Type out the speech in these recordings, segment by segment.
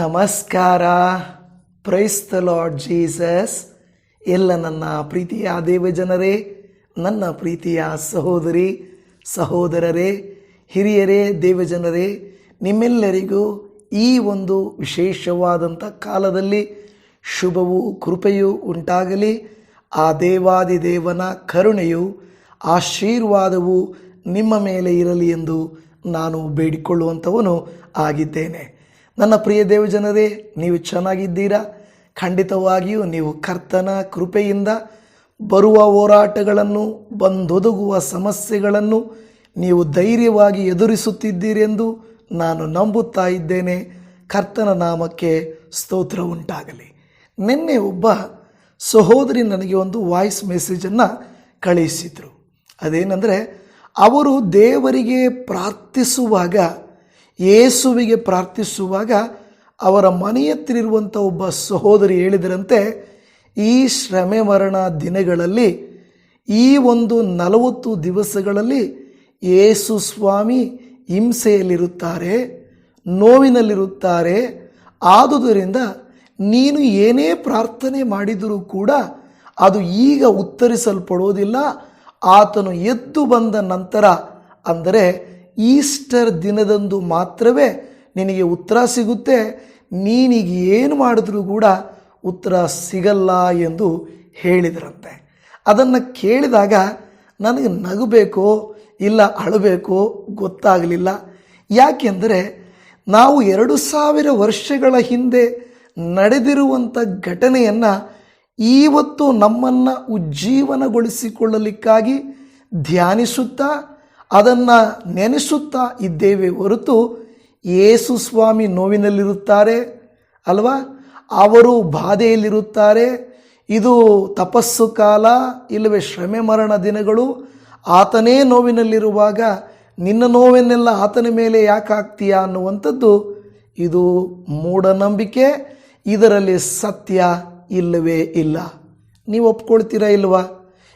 ನಮಸ್ಕಾರ. Price the Lord Jesus. ಎಲ್ಲ ನನ್ನ ಪ್ರೀತಿಯ ದೇವಜನರೇ, ನನ್ನ ಪ್ರೀತಿಯ ಸಹೋದರಿ ಸಹೋದರರೇ, ಹಿರಿಯರೇ, ದೇವಜನರೇ, ನಿಮ್ಮೆಲ್ಲರಿಗೂ ಈ ಒಂದು ವಿಶೇಷವಾದಂಥ ಕಾಲದಲ್ಲಿ ಶುಭವೂ ಕೃಪೆಯೂ ಉಂಟಾಗಲಿ. ಆ ದೇವಾದಿದೇವನ ಕರುಣೆಯು ಆಶೀರ್ವಾದವು ನಿಮ್ಮ ಮೇಲೆ ಇರಲಿ ಎಂದು ನಾನು ಬೇಡಿಕೊಳ್ಳುವಂಥವನು ಆಗಿದ್ದೇನೆ. ನನ್ನ ಪ್ರಿಯ ದೇವಜನರೇ, ನೀವು ಚೆನ್ನಾಗಿದ್ದೀರಾ? ಖಂಡಿತವಾಗಿಯೂ ನೀವು ಕರ್ತನ ಕೃಪೆಯಿಂದ ಬರುವ ಹೋರಾಟಗಳನ್ನು, ಬಂದೊದಗುವ ಸಮಸ್ಯೆಗಳನ್ನು ನೀವು ಧೈರ್ಯವಾಗಿ ಎದುರಿಸುತ್ತಿದ್ದೀರಿ ಎಂದು ನಾನು ನಂಬುತ್ತಾ ಇದ್ದೇನೆ. ಕರ್ತನ ನಾಮಕ್ಕೆ ಸ್ತೋತ್ರ ಉಂಟಾಗಲಿ. ನಿನ್ನೆ ಒಬ್ಬ ಸಹೋದರಿ ನನಗೆ ಒಂದು ವಾಯ್ಸ್ ಮೆಸೇಜನ್ನು ಕಳುಹಿಸಿದರು. ಅದೇನೆಂದರೆ, ಅವರು ದೇವರಿಗೆ ಪ್ರಾರ್ಥಿಸುವಾಗ, ಯೇಸುವಿಗೆ ಪ್ರಾರ್ಥಿಸುವಾಗ ಅವರ ಮನೆಯ ಹತ್ತಿರುವಂಥ ಒಬ್ಬ ಸಹೋದರಿ ಹೇಳಿದರಂತೆ, ಈ ಶ್ರಮೆ ಮರಣ ದಿನಗಳಲ್ಲಿ, ಈ ಒಂದು 40 ದಿವಸಗಳಲ್ಲಿ ಯೇಸು ಸ್ವಾಮಿ ಹಿಂಸೆಯಲ್ಲಿರುತ್ತಾರೆ, ನೋವಿನಲ್ಲಿರುತ್ತಾರೆ. ಆದುದರಿಂದ ನೀನು ಏನೇ ಪ್ರಾರ್ಥನೆ ಮಾಡಿದರೂ ಕೂಡ ಅದು ಈಗ ಉತ್ತರಿಸಲ್ಪಡೋದಿಲ್ಲ. ಆತನು ಎದ್ದು ಬಂದ ನಂತರ, ಅಂದರೆ ಈಸ್ಟರ್ ದಿನದಂದು ಮಾತ್ರವೇ ನಿನಗೆ ಉತ್ತರ ಸಿಗುತ್ತೆ. ನೀನೀಗ ಏನು ಮಾಡಿದ್ರೂ ಕೂಡ ಉತ್ತರ ಸಿಗಲ್ಲ ಎಂದು ಹೇಳಿದರಂತೆ. ಅದನ್ನು ಕೇಳಿದಾಗ ನನಗೆ ನಗಬೇಕೋ ಇಲ್ಲ ಅಳಬೇಕೋ ಗೊತ್ತಾಗಲಿಲ್ಲ. ಯಾಕೆಂದರೆ ನಾವು 2000 ವರ್ಷಗಳ ಹಿಂದೆ ನಡೆದಿರುವಂಥ ಘಟನೆಯನ್ನು ಇವತ್ತು ನಮ್ಮನ್ನು ಉಜ್ಜೀವನಗೊಳಿಸಿಕೊಳ್ಳಲಿಕ್ಕಾಗಿ ಧ್ಯಾನಿಸುತ್ತಾ ಅದನ್ನು ನೆನೆಸುತ್ತಾ ಇದ್ದೇವೆ ಹೊರತು, ಯೇಸು ಸ್ವಾಮಿ ನೋವಿನಲ್ಲಿರುತ್ತಾರೆ ಅಲ್ವಾ, ಅವರು ಬಾಧೆಯಲ್ಲಿರುತ್ತಾರೆ, ಇದು ತಪಸ್ಸು ಕಾಲ ಇಲ್ಲವೇ ಶ್ರಮೆ ಮರಣ ದಿನಗಳು, ಆತನೇ ನೋವಿನಲ್ಲಿರುವಾಗ ನಿನ್ನ ನೋವನ್ನೆಲ್ಲ ಆತನ ಮೇಲೆ ಯಾಕೆ ಹಾಕ್ತೀಯಾ ಅನ್ನುವಂಥದ್ದು ಇದು ಮೂಢನಂಬಿಕೆ. ಇದರಲ್ಲಿ ಸತ್ಯ ಇಲ್ಲವೇ ಇಲ್ಲ. ನೀವು ಒಪ್ಕೊಳ್ತೀರಾ ಇಲ್ವಾ?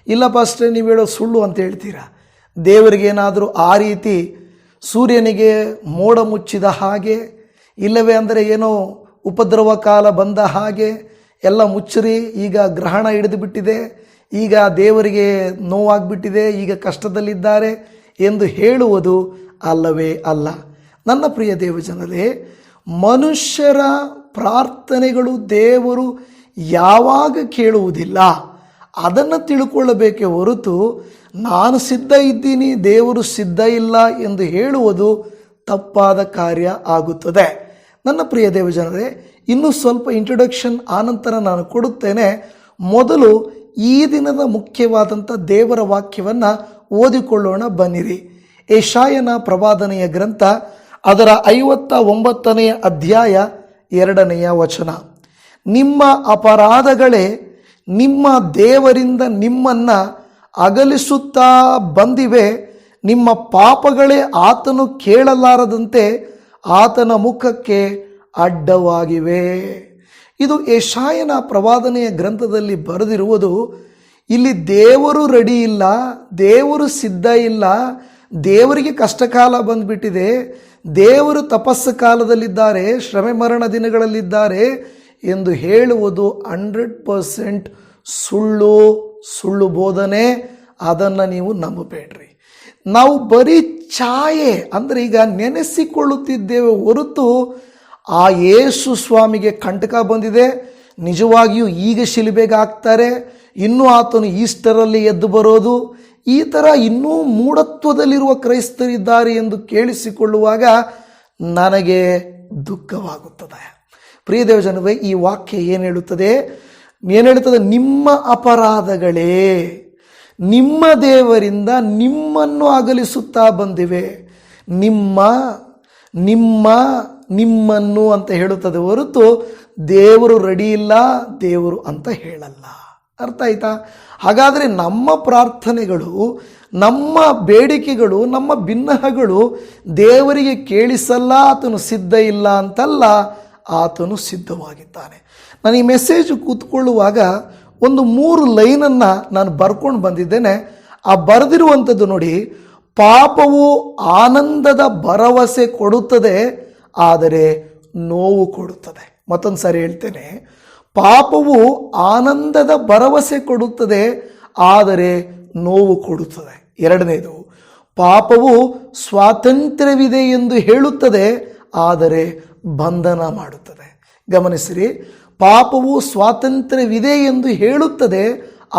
ಇಲ್ಲ ಪಾಸ್ಟ್ರೆ, ನೀವು ಹೇಳೋ ಸುಳ್ಳು ಅಂತ ಹೇಳ್ತೀರಾ. ದೇವರಿಗೇನಾದರೂ ಆ ರೀತಿ ಸೂರ್ಯನಿಗೆ ಮೋಡ ಮುಚ್ಚಿದ ಹಾಗೆ, ಇಲ್ಲವೇ ಅಂದರೆ ಏನೋ ಉಪದ್ರವ ಕಾಲ ಬಂದ ಹಾಗೆ ಎಲ್ಲ ಮುಚ್ಚರಿ, ಈಗ ಗ್ರಹಣ ಹಿಡಿದು ಬಿಟ್ಟಿದೆ, ಈಗ ದೇವರಿಗೆ ನೋವಾಗ್ಬಿಟ್ಟಿದೆ, ಈಗ ಕಷ್ಟದಲ್ಲಿದ್ದಾರೆ ಎಂದು ಹೇಳುವುದು ಅಲ್ಲವೇ ಅಲ್ಲ. ನನ್ನ ಪ್ರಿಯ ದೇವಜನರೇ, ಮನುಷ್ಯರ ಪ್ರಾರ್ಥನೆಗಳು ದೇವರು ಯಾವಾಗ ಕೇಳುವುದಿಲ್ಲ, ಅದನ್ನು ತಿಳ್ಕೊಳ್ಳಬೇಕೇ ಹೊರತು ನಾನು ಸಿದ್ಧ ಇದ್ದೀನಿ, ದೇವರು ಸಿದ್ಧ ಇಲ್ಲ ಎಂದು ಹೇಳುವುದು ತಪ್ಪಾದ ಕಾರ್ಯ ಆಗುತ್ತದೆ. ನನ್ನ ಪ್ರಿಯ ದೇವಜನರೇ, ಇನ್ನೂ ಸ್ವಲ್ಪ ಇಂಟ್ರೊಡಕ್ಷನ್ ಆನಂತರ ನಾನು ಕೊಡುತ್ತೇನೆ. ಮೊದಲು ಈ ದಿನದ ಮುಖ್ಯವಾದಂಥ ದೇವರ ವಾಕ್ಯವನ್ನು ಓದಿಕೊಳ್ಳೋಣ ಬನ್ನಿರಿ. ಯೆಶಾಯನ ಪ್ರವಾದನೆಯ ಗ್ರಂಥ, ಅದರ 59ನೇ ಅಧ್ಯಾಯ 2ನೇ ವಚನ. ನಿಮ್ಮ ಅಪರಾಧಗಳೇ ನಿಮ್ಮ ದೇವರಿಂದ ನಿಮ್ಮನ್ನು ಅಗಲಿಸುತ್ತಾ ಬಂದಿವೆ, ನಿಮ್ಮ ಪಾಪಗಳೇ ಆತನು ಕೇಳಲಾರದಂತೆ ಆತನ ಮುಖಕ್ಕೆ ಅಡ್ಡವಾಗಿವೆ. ಇದು ಯೆಶಾಯನ ಪ್ರವಾದನೆಯ ಗ್ರಂಥದಲ್ಲಿ ಬರೆದಿರುವುದು. ಇಲ್ಲಿ ದೇವರು ರೆಡಿ ಇಲ್ಲ, ದೇವರು ಸಿದ್ಧ ಇಲ್ಲ, ದೇವರಿಗೆ ಕಷ್ಟಕಾಲ ಬಂದುಬಿಟ್ಟಿದೆ, ದೇವರು ತಪಸ್ಸು ಕಾಲದಲ್ಲಿದ್ದಾರೆ, ಶ್ರಮೆ ಮರಣ ದಿನಗಳಲ್ಲಿದ್ದಾರೆ ಎಂದು ಹೇಳುವುದು 100% ಸುಳ್ಳು ಬೋಧನೆ. ಅದನ್ನು ನೀವು ನಂಬಬೇಡ್ರಿ. ನಾವು ಬರೀ ಛಾಯೆ ಅಂದರೆ ಈಗ ನೆನೆಸಿಕೊಳ್ಳುತ್ತಿದ್ದೇವೆ ಹೊರತು ಆ ಯೇಸು ಸ್ವಾಮಿಗೆ ಕಂಟಕ ಬಂದಿದೆ, ನಿಜವಾಗಿಯೂ ಈಗ ಶಿಲುಬೆಗೆ ಹಾಕ್ತಾರೆ, ಇನ್ನೂ ಆತನು ಈಸ್ಟರಲ್ಲಿ ಎದ್ದು ಬರೋದು, ಈ ಥರ ಇನ್ನೂ ಮೂಢತ್ವದಲ್ಲಿರುವ ಕ್ರೈಸ್ತರಿದ್ದಾರೆ ಎಂದು ಕೇಳಿಸಿಕೊಳ್ಳುವಾಗ ನನಗೆ ದುಃಖವಾಗುತ್ತದೆ. ಪ್ರಿಯ ದೇವಜನರೇ, ಈ ವಾಕ್ಯ ಏನು ಹೇಳುತ್ತದೆ? ನಿಮ್ಮ ಅಪರಾಧಗಳೇ ನಿಮ್ಮ ದೇವರಿಂದ ನಿಮ್ಮನ್ನು ಅಗಲಿಸುತ್ತಾ ಬಂದಿವೆ. ನಿಮ್ಮನ್ನು ಅಂತ ಹೇಳುತ್ತದೆ ಹೊರತು ದೇವರು ರೆಡಿ ಇಲ್ಲ, ದೇವರು ಅಂತ ಹೇಳಲ್ಲ. ಅರ್ಥ ಆಯ್ತಾ? ಹಾಗಾದರೆ ನಮ್ಮ ಪ್ರಾರ್ಥನೆಗಳು, ನಮ್ಮ ಬೇಡಿಕೆಗಳು, ನಮ್ಮ ಬಿನ್ನಹಗಳು ದೇವರಿಗೆ ಕೇಳಿಸಲ್ಲ, ಆತನು ಸಿದ್ಧ ಇಲ್ಲ ಅಂತಲ್ಲ, ಆತನು ಸಿದ್ಧವಾಗಿದ್ದಾನೆ. ನಾನು ಈ ಮೆಸೇಜ್ ಕೂತ್ಕೊಳ್ಳುವಾಗ ಒಂದು 3 ಲೈನನ್ನು ನಾನು ಬರ್ಕೊಂಡು ಬಂದಿದ್ದೇನೆ. ಆ ಬರೆದಿರುವಂಥದ್ದು ನೋಡಿ, ಪಾಪವು ಆನಂದದ ಭರವಸೆ ಕೊಡುತ್ತದೆ, ಆದರೆ ನೋವು ಕೊಡುತ್ತದೆ. ಮತ್ತೊಂದು ಸಾರಿ ಹೇಳ್ತೇನೆ, ಪಾಪವು ಆನಂದದ ಭರವಸೆ ಕೊಡುತ್ತದೆ, ಆದರೆ ನೋವು ಕೊಡುತ್ತದೆ. ಎರಡನೇದು, ಪಾಪವು ಸ್ವಾತಂತ್ರ್ಯವಿದೆ ಎಂದು ಹೇಳುತ್ತದೆ, ಆದರೆ ಬಂಧನ ಮಾಡುತ್ತದೆ. ಗಮನಿಸಿರಿ, ಪಾಪವು ಸ್ವಾತಂತ್ರ್ಯವಿದೆ ಎಂದು ಹೇಳುತ್ತದೆ,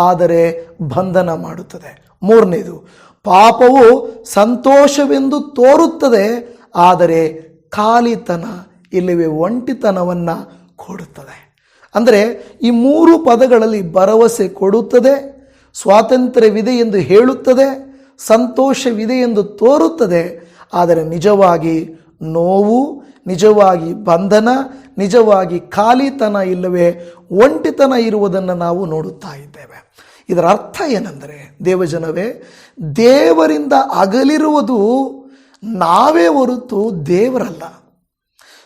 ಆದರೆ ಬಂಧನ ಮಾಡುತ್ತದೆ. ಮೂರನೇದು, ಪಾಪವು ಸಂತೋಷವೆಂದು ತೋರುತ್ತದೆ, ಆದರೆ ಖಾಲಿತನ ಇಲ್ಲವೇ ಒಂಟಿತನವನ್ನು ಕೊಡುತ್ತದೆ. ಅಂದರೆ ಈ ಮೂರು ಪದಗಳಲ್ಲಿ ಭರವಸೆ ಕೊಡುತ್ತದೆ, ಸ್ವಾತಂತ್ರ್ಯವಿದೆ ಎಂದು ಹೇಳುತ್ತದೆ, ಸಂತೋಷವಿದೆ ಎಂದು ತೋರುತ್ತದೆ, ಆದರೆ ನಿಜವಾಗಿ ನೋವು, ನಿಜವಾಗಿ ಬಂಧನ, ನಿಜವಾಗಿ ಖಾಲಿತನ ಇಲ್ಲವೇ ಒಂಟಿತನ ಇರುವುದನ್ನು ನಾವು ನೋಡುತ್ತಾ ಇದ್ದೇವೆ. ಇದರ ಅರ್ಥ ಏನೆಂದರೆ, ದೇವಜನವೇ, ದೇವರಿಂದ ಅಗಲಿರುವುದು ನಾವೇ ಹೊರತು ದೇವರಲ್ಲ.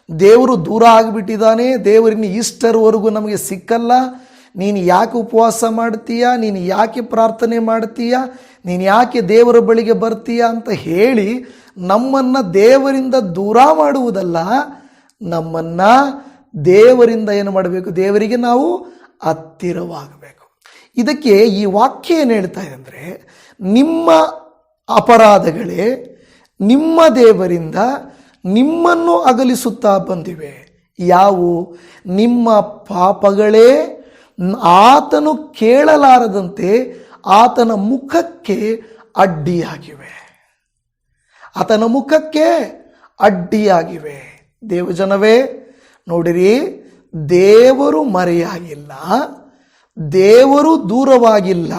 ದೇವರು ದೂರ ಆಗಿಬಿಟ್ಟಿದ್ದಾನೆ, ದೇವರಿನ ಈಸ್ಟರ್ವರೆಗೂ ನಮಗೆ ಸಿಕ್ಕಲ್ಲ, ನೀನು ಯಾಕೆ ಉಪವಾಸ ಮಾಡ್ತೀಯ, ನೀನು ಯಾಕೆ ಪ್ರಾರ್ಥನೆ ಮಾಡ್ತೀಯ, ನೀನು ಯಾಕೆ ದೇವರ ಬಳಿಗೆ ಬರ್ತೀಯ ಅಂತ ಹೇಳಿ ನಮ್ಮನ್ನು ದೇವರಿಂದ ದೂರ ಮಾಡುವುದಲ್ಲ, ನಮ್ಮನ್ನು ದೇವರಿಂದ ಏನು ಮಾಡಬೇಕು, ದೇವರಿಗೆ ನಾವು ಹತ್ತಿರವಾಗಬೇಕು. ಇದಕ್ಕೆ ಈ ವಾಕ್ಯ ಏನು ಹೇಳ್ತಾ ಇದೆ ಅಂದರೆ, ನಿಮ್ಮ ಅಪರಾಧಗಳೇ ನಿಮ್ಮ ದೇವರಿಂದ ನಿಮ್ಮನ್ನು ಅಗಲಿಸುತ್ತಾ ಬಂದಿವೆ. ಯಾವು? ನಿಮ್ಮ ಪಾಪಗಳೇ ಆತನು ಕೇಳಲಾರದಂತೆ ಆತನ ಮುಖಕ್ಕೆ ಅಡ್ಡಿಯಾಗಿವೆ. ಆತನ ಮುಖಕ್ಕೆ ಅಡ್ಡಿಯಾಗಿವೆ. ದೇವಜನವೇ, ನೋಡಿರಿ, ದೇವರು ಮರೆಯಾಗಿಲ್ಲ, ದೇವರು ದೂರವಾಗಿಲ್ಲ,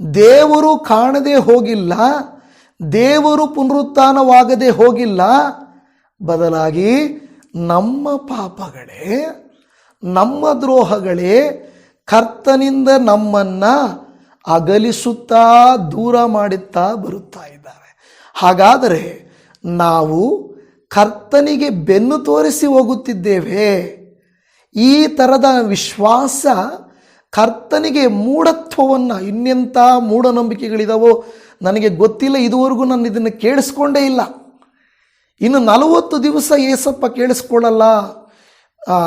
ದೇವರು ಕಾಣದೆ ಹೋಗಿಲ್ಲ, ದೇವರು ಪುನರುತ್ಥಾನವಾಗದೆ ಹೋಗಿಲ್ಲ. ಬದಲಾಗಿ ನಮ್ಮ ಪಾಪಗಳೇ, ನಮ್ಮ ದ್ರೋಹಗಳೇ ಕರ್ತನಿಂದ ನಮ್ಮನ್ನು ಅಗಲಿಸುತ್ತಾ ದೂರ ಮಾಡುತ್ತಾ ಬರುತ್ತಾ ಇದ್ದಾರೆ. ಹಾಗಾದರೆ ನಾವು ಕರ್ತನಿಗೆ ಬೆನ್ನು ತೋರಿಸಿ ಹೋಗುತ್ತಿದ್ದೇವೆ. ಈ ಥರದ ವಿಶ್ವಾಸ ಕರ್ತನಿಗೆ ಮೂಢತ್ವವನ್ನು, ಇನ್ನೆಂಥ ಮೂಢನಂಬಿಕೆಗಳಿದಾವೋ ನನಗೆ ಗೊತ್ತಿಲ್ಲ, ಇದುವರೆಗೂ ನಾನು ಇದನ್ನು ಕೇಳಿಸ್ಕೊಂಡೇ ಇಲ್ಲ. ಇನ್ನು 40 ದಿವಸ ಏಸಪ್ಪ ಕೇಳಿಸ್ಕೊಳ್ಳಲ್ಲ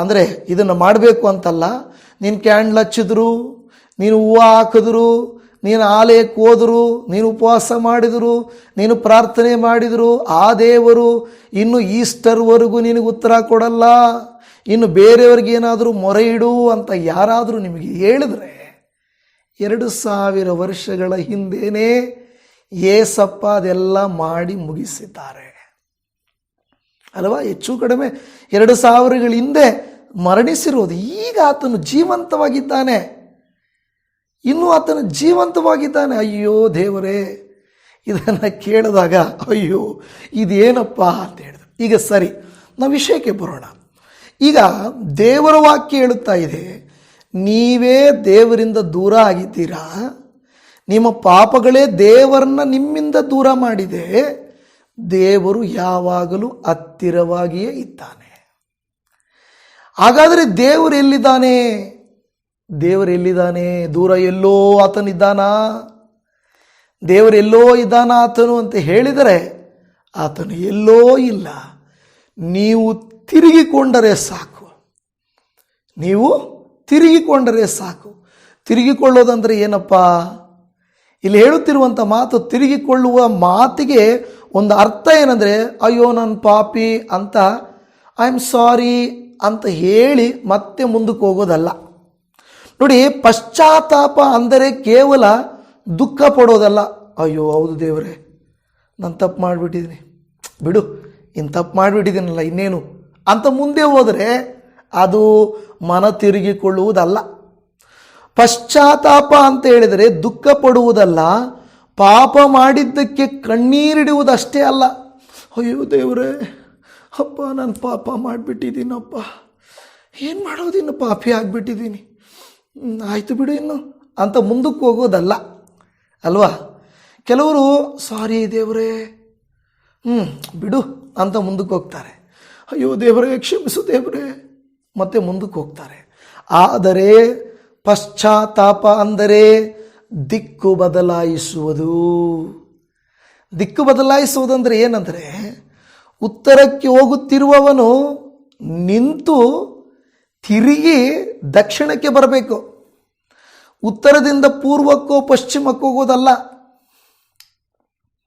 ಅಂದರೆ ಇದನ್ನು ಮಾಡಬೇಕು ಅಂತಲ್ಲ. ನೀನು ಕ್ಯಾಂಡ್ಲ್ ಹಚ್ಚಿದ್ರು, ನೀನು ಹೂವು ಹಾಕಿದ್ರು, ನೀನು ಆಲಯಕ್ಕೆ ಹೋದರು, ನೀನು ಉಪವಾಸ ಮಾಡಿದರು, ನೀನು ಪ್ರಾರ್ಥನೆ ಮಾಡಿದರು, ಆ ದೇವರು ಇನ್ನು ಈಸ್ಟರ್ವರೆಗೂ ನಿನಗೆ ಉತ್ತರ ಕೊಡಲ್ಲ, ಇನ್ನು ಬೇರೆಯವ್ರಿಗೆ ಏನಾದರೂ ಮೊರೆ ಇಡು ಅಂತ ಯಾರಾದರೂ ನಿಮಗೆ ಹೇಳಿದ್ರೆ, 2000 ವರ್ಷಗಳ ಹಿಂದೇನೆ ಏಸಪ್ಪ ಅದೆಲ್ಲ ಮಾಡಿ ಮುಗಿಸಿದ್ದಾರೆ ಅಲ್ವಾ? ಹೆಚ್ಚು ಕಡಿಮೆ 2000 ಹಿಂದೆ ಮರಣಿಸಿರೋದು. ಈಗ ಆತನು ಜೀವಂತವಾಗಿದ್ದಾನೆ, ಇನ್ನೂ ಆತನು ಜೀವಂತವಾಗಿದ್ದಾನೆ. ಅಯ್ಯೋ ದೇವರೇ, ಇದನ್ನು ಕೇಳಿದಾಗ ಅಯ್ಯೋ ಇದೇನಪ್ಪ ಅಂತ ಹೇಳಿದ್ರು. ಈಗ ಸರಿ, ನಾವು ವಿಷಯಕ್ಕೆ ಬರೋಣ. ಈಗ ದೇವರ ವಾಕ್ಯ ಹೇಳುತ್ತಾ ಇದೆ, ನೀವೇ ದೇವರಿಂದ ದೂರ ಆಗಿದ್ದೀರಾ, ನಿಮ್ಮ ಪಾಪಗಳೇ ದೇವರನ್ನ ನಿಮ್ಮಿಂದ ದೂರ ಮಾಡಿದೆ, ದೇವರು ಯಾವಾಗಲೂ ಹತ್ತಿರವಾಗಿಯೇ ಇದ್ದಾನೆ. ಹಾಗಾದರೆ ದೇವರು ಎಲ್ಲಿದ್ದಾನೆ? ದೇವರು ಎಲ್ಲಿದ್ದಾನೆ? ದೂರ ಎಲ್ಲೋ ಆತನಿದ್ದಾನಾ? ದೇವರೆಲ್ಲೋ ಇದ್ದಾನ ಆತನು ಅಂತ ಹೇಳಿದರೆ ಆತನು ಎಲ್ಲೋ ಇಲ್ಲ. ನೀವು ತಿರುಗಿಕೊಂಡರೆ ಸಾಕು. ನೀವು ತಿರುಗಿಕೊಂಡರೆ ಸಾಕು. ತಿರುಗಿಕೊಳ್ಳೋದಂದರೆ ಏನಪ್ಪ? ಇಲ್ಲಿ ಹೇಳುತ್ತಿರುವಂಥ ಮಾತು, ತಿರುಗಿಕೊಳ್ಳುವ ಮಾತಿಗೆ ಒಂದು ಅರ್ಥ ಏನಂದರೆ, ಅಯ್ಯೋ ನನ್ನ ಪಾಪಿ ಅಂತ ಐ ಆಮ್ ಸಾರಿ ಅಂತ ಹೇಳಿ ಮತ್ತೆ ಮುಂದಕ್ಕೆ ಹೋಗೋದಲ್ಲ. ನೋಡಿ, ಪಶ್ಚಾತ್ತಾಪ ಅಂದರೆ ಕೇವಲ ದುಃಖ ಪಡೋದಲ್ಲ. ಅಯ್ಯೋ ಹೌದು ದೇವರೇ, ನಾನು ತಪ್ಪು ಮಾಡಿಬಿಟ್ಟಿದ್ದೀನಿ, ಬಿಡು, ಇನ್ನು ತಪ್ಪು ಮಾಡಿಬಿಟ್ಟಿದ್ದೀನಲ್ಲ ಇನ್ನೇನು ಅಂತ ಮುಂದೆ ಹೋದರೆ ಅದು ಮನ ತಿರುಗಿಕೊಳ್ಳುವುದಲ್ಲ. ಪಶ್ಚಾತ್ತಾಪ ಅಂತ ಹೇಳಿದರೆ ದುಃಖ ಪಡುವುದಲ್ಲ, ಪಾಪ ಮಾಡಿದ್ದಕ್ಕೆ ಕಣ್ಣೀರಿಡುವುದಷ್ಟೇ ಅಲ್ಲ. ಅಯ್ಯೋ ದೇವರೇ, ಅಪ್ಪ ನಾನು ಪಾಪ ಮಾಡಿಬಿಟ್ಟಿದ್ದೀನಪ್ಪ, ಏನು ಮಾಡೋದಿನ್ನು, ಪಾಪಿ ಆಗಿಬಿಟ್ಟಿದ್ದೀನಿ, ಆಯಿತು ಬಿಡು ಇನ್ನು ಅಂತ ಮುಂದಕ್ಕೆ ಹೋಗೋದಲ್ಲ ಅಲ್ವಾ? ಕೆಲವರು ಸಾರಿ ದೇವರೇ, ಬಿಡು ಅಂತ ಮುಂದಕ್ಕೆ ಹೋಗ್ತಾರೆ. ಅಯ್ಯೋ ದೇವರೇ ಕ್ಷಮಿಸು ದೇವರೇ, ಮತ್ತೆ ಮುಂದಕ್ಕೆ ಹೋಗ್ತಾರೆ. ಆದರೆ ಪಶ್ಚಾತ್ತಾಪ ಅಂದರೆ ದಿಕ್ಕು ಬದಲಾಯಿಸುವುದು. ದಿಕ್ಕು ಬದಲಾಯಿಸುವುದಂದರೆ ಏನಂದರೆ, ಉತ್ತರಕ್ಕೆ ಹೋಗುತ್ತಿರುವವನು ನಿಂತು ತಿರುಗಿ ದಕ್ಷಿಣಕ್ಕೆ ಬರಬೇಕು. ಉತ್ತರದಿಂದ ಪೂರ್ವಕ್ಕೋ ಪಶ್ಚಿಮಕ್ಕೋ ಹೋಗೋದಲ್ಲ.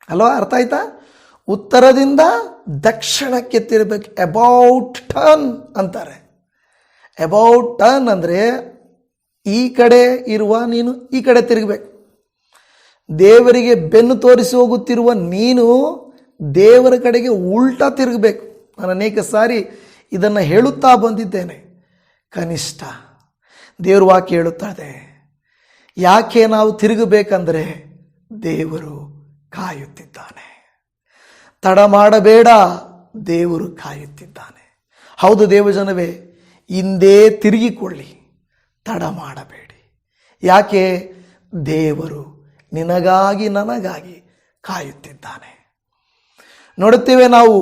ಅಲ್ವಾ? ಅರ್ಥ ಆಯ್ತಾ? ಉತ್ತರದಿಂದ ದಕ್ಷಿಣಕ್ಕೆ ತಿರುಗಬೇಕು. ಅಬೌಟ್ ಟರ್ನ್ ಅಂತಾರೆ. ಅಬೌಟ್ ಟರ್ನ್ ಅಂದರೆ ಈ ಕಡೆ ಇರುವ ನೀನು ಈ ಕಡೆ ತಿರುಗಬೇಕು. ದೇವರಿಗೆ ಬೆನ್ನು ತೋರಿಸಿ ಹೋಗುತ್ತಿರುವ ನೀನು ದೇವರ ಕಡೆಗೆ ಉಲ್ಟಾ ತಿರುಗಬೇಕು. ನಾನು ಅನೇಕ ಸಾರಿ ಇದನ್ನು ಹೇಳುತ್ತಾ ಬಂದಿದ್ದೇನೆ. ಕನಿಷ್ಠ ದೇವ್ರ ವಾಕ್ಯ ಹೇಳುತ್ತದೆ, ಯಾಕೆ ನಾವು ತಿರುಗಬೇಕಂದ್ರೆ ದೇವರು ಕಾಯುತ್ತಿದ್ದಾನೆ. ತಡ ಮಾಡಬೇಡ, ದೇವರು ಕಾಯುತ್ತಿದ್ದಾನೆ. ಹೌದು ದೇವಜನವೇ, ಹಿಂದೆ ತಿರುಗಿಕೊಳ್ಳಿ, ತಡ ಮಾಡಬೇಡಿ. ಯಾಕೆ? ದೇವರು ನಿನಗಾಗಿ ನನಗಾಗಿ ಕಾಯುತ್ತಿದ್ದಾನೆ. ನೋಡುತ್ತೇವೆ ನಾವು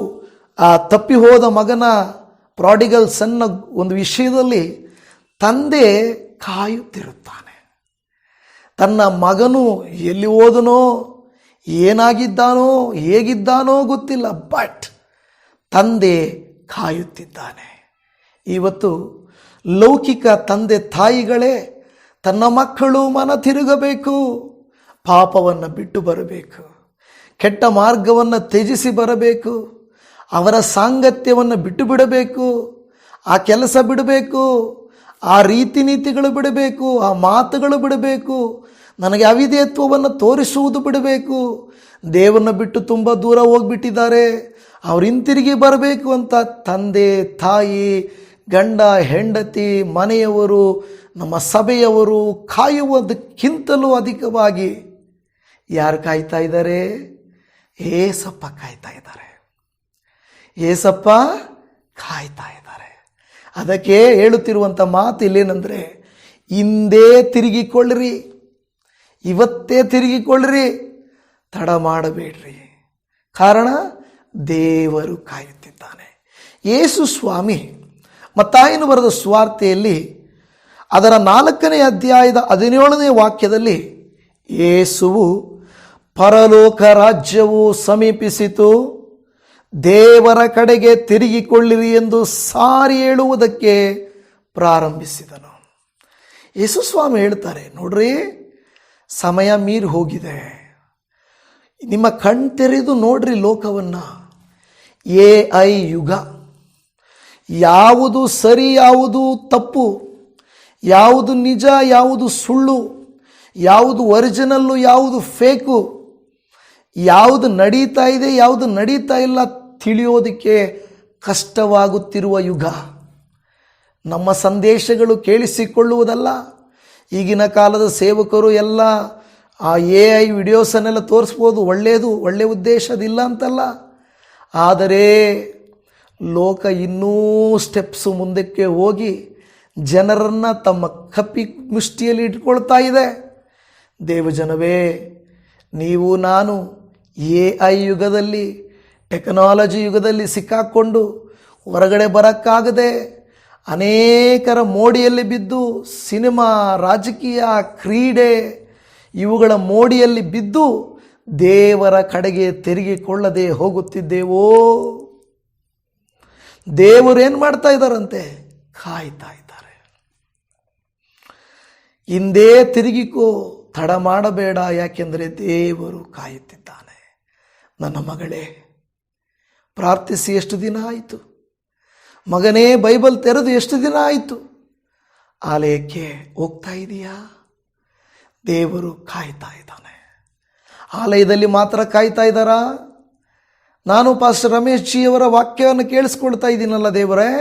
ಆ ತಪ್ಪಿ ಹೋದ ಮಗನ ಪ್ರಾಡಿಗಲ್ ಸನ್ನ ಒಂದು ವಿಷಯದಲ್ಲಿ ತಂದೆ ಕಾಯುತ್ತಿರುತ್ತಾನೆ. ತನ್ನ ಮಗನು ಎಲ್ಲಿ ಹೋದನೋ, ಏನಾಗಿದ್ದಾನೋ, ಹೇಗಿದ್ದಾನೋ ಗೊತ್ತಿಲ್ಲ, ಬಟ್ ತಂದೆ ಕಾಯುತ್ತಿದ್ದಾನೆ. ಇವತ್ತು ಲೌಕಿಕ ತಂದೆ ತಾಯಿಗಳೇ ತನ್ನ ಮಕ್ಕಳು ಮನ ತಿರುಗಬೇಕು, ಪಾಪವನ್ನು ಬಿಟ್ಟು ಬರಬೇಕು, ಕೆಟ್ಟ ಮಾರ್ಗವನ್ನು ತ್ಯಜಿಸಿ ಬರಬೇಕು, ಅವರ ಸಾಂಗತ್ಯವನ್ನು ಬಿಟ್ಟು ಬಿಡಬೇಕು, ಆ ಕೆಲಸ ಬಿಡಬೇಕು, ಆ ರೀತಿ ನೀತಿಗಳು ಬಿಡಬೇಕು, ಆ ಮಾತುಗಳು ಬಿಡಬೇಕು, ನನಗೆ ಅವಿಧೇಯತ್ವವನ್ನು ತೋರಿಸುವುದು ಬಿಡಬೇಕು. ದೇವರನ್ನ ಬಿಟ್ಟು ತುಂಬ ದೂರ ಹೋಗಿಬಿಟ್ಟಿದ್ದಾರೆ, ಅವ್ರು ಹಿಂತಿರುಗಿ ಬರಬೇಕು ಅಂತ ತಂದೆ ತಾಯಿ, ಗಂಡ ಹೆಂಡತಿ, ಮನೆಯವರು, ನಮ್ಮ ಸಭೆಯವರು ಕಾಯುವುದಕ್ಕಿಂತಲೂ ಅಧಿಕವಾಗಿ ಯಾರು ಕಾಯ್ತಾ ಇದ್ದಾರೆ? ಏಸಪ್ಪ ಕಾಯ್ತಾ ಇದ್ದಾರೆ. ಏಸಪ್ಪ ಕಾಯ್ತಾ ಇದ್ದಾರೆ. ಅದಕ್ಕೆ ಹೇಳುತ್ತಿರುವಂಥ ಮಾತು ಇಲ್ಲೇನೆಂದರೆ, ಹಿಂದೆ ತಿರುಗಿಕೊಳ್ಳ್ರಿ, ಇವತ್ತೇ ತಿರುಗಿಕೊಳ್ಳ್ರಿ, ತಡ ಮಾಡಬೇಡ್ರಿ. ಕಾರಣ ದೇವರು ಕಾಯುತ್ತಿದ್ದಾನೆ. ಯೇಸು ಸ್ವಾಮಿ ಮತ್ತಾಯನು ಬರೆದ ಸುವಾರ್ತೆಯಲ್ಲಿ ಅದರ 4ನೇ ಅಧ್ಯಾಯದ 17ನೇ ವಾಕ್ಯದಲ್ಲಿ ಯೇಸುವು ಪರಲೋಕ ರಾಜ್ಯವು ಸಮೀಪಿಸಿತು, ದೇವರ ಕಡೆಗೆ ತಿರುಗಿಕೊಳ್ಳಿರಿ ಎಂದು ಸಾರಿ ಹೇಳುವುದಕ್ಕೆ ಪ್ರಾರಂಭಿಸಿದನು. ಯೇಸು ಸ್ವಾಮಿ ಹೇಳ್ತಾರೆ, ನೋಡ್ರಿ, ಸಮಯ ಮೀರಿ ಹೋಗಿದೆ, ನಿಮ್ಮ ಕಣ್ತೆರೆದು ನೋಡ್ರಿ ಲೋಕವನ್ನು. AI ಯುಗ. ಯಾವುದು ಸರಿ, ಯಾವುದು ತಪ್ಪು, ಯಾವುದು ನಿಜ, ಯಾವುದು ಸುಳ್ಳು, ಯಾವುದು ಒರಿಜಿನಲ್ಲು, ಯಾವುದು ಫೇಕು, ಯಾವುದು ನಡೀತಾ ಇದೆ, ಯಾವುದು ನಡೀತಾ ಇಲ್ಲ ತಿಳಿಯೋದಕ್ಕೆ ಕಷ್ಟವಾಗುತ್ತಿರುವ ಯುಗ. ನಮ್ಮ ಸಂದೇಶಗಳು ಕೇಳಿಸಿಕೊಳ್ಳುವುದಲ್ಲ. ಈಗಿನ ಕಾಲದ ಸೇವಕರು ಎಲ್ಲ ಆ AI ವಿಡಿಯೋಸನ್ನೆಲ್ಲ ತೋರಿಸ್ಬೋದು, ಒಳ್ಳೆಯದು, ಒಳ್ಳೆಯ ಉದ್ದೇಶದಿಲ್ಲ ಅಂತಲ್ಲ. ಆದರೆ ಲೋಕ ಇನ್ನೂ ಸ್ಟೆಪ್ಸು ಮುಂದಕ್ಕೆ ಹೋಗಿ ಜನರನ್ನು ತಮ್ಮ ಕಪ್ಪಿ ಮುಷ್ಟಿಯಲ್ಲಿ ಇಟ್ಕೊಳ್ತಾ ಇದೆ. ದೇವಜನವೇ, ನೀವು ನಾನು AI ಯುಗದಲ್ಲಿ, ಟೆಕ್ನಾಲಜಿ ಯುಗದಲ್ಲಿ ಸಿಕ್ಕಾಕ್ಕೊಂಡು ಹೊರಗಡೆ ಬರೋಕ್ಕಾಗದೆ ಅನೇಕರ ಮೋಡಿಯಲ್ಲಿ ಬಿದ್ದು, ಸಿನಿಮಾ, ರಾಜಕೀಯ, ಕ್ರೀಡೆ ಇವುಗಳ ಮೋಡಿಯಲ್ಲಿ ಬಿದ್ದು ದೇವರ ಕಡೆಗೆ ತಿರುಗಿಕೊಳ್ಳದೆ ಹೋಗುತ್ತಿದ್ದೇವೋ? ದೇವರು ಏನು ಮಾಡ್ತಾ ಇದ್ದಾರಂತೆ? ಕಾಯ್ತಾ ಇದ್ದಾರೆ. ಹಿಂದೆ ತಿರುಗಿಕೋ, ತಡ ಮಾಡಬೇಡ, ಯಾಕೆಂದರೆ ದೇವರು ಕಾಯುತ್ತಿದ್ದಾನೆ. ನನ್ನ ಮಗಳೇ, ಪ್ರಾರ್ಥಿಸಿ ಎಷ್ಟು ದಿನ ಆಯಿತು? ಮಗನೇ, ಬೈಬಲ್ ತೆರೆದು ಎಷ್ಟು ದಿನ ಆಯಿತು? ಆಲಯಕ್ಕೆ ಹೋಗ್ತಾ ಇದೆಯಾ? ದೇವರು ಕಾಯ್ತಾ ಇದ್ದಾನೆ. ಆಲಯದಲ್ಲಿ ಮಾತ್ರ ಕಾಯ್ತಾ ಇದ್ದಾರಾ? ನಾನು ಪಾಸ್ಟರ್ ರಮೇಶ್ ಜಿಯವರ ವಾಕ್ಯವನ್ನು ಕೇಳಿಸ್ಕೊಳ್ತಾ ಇದ್ದೀನಲ್ಲ ದೇವರೇ,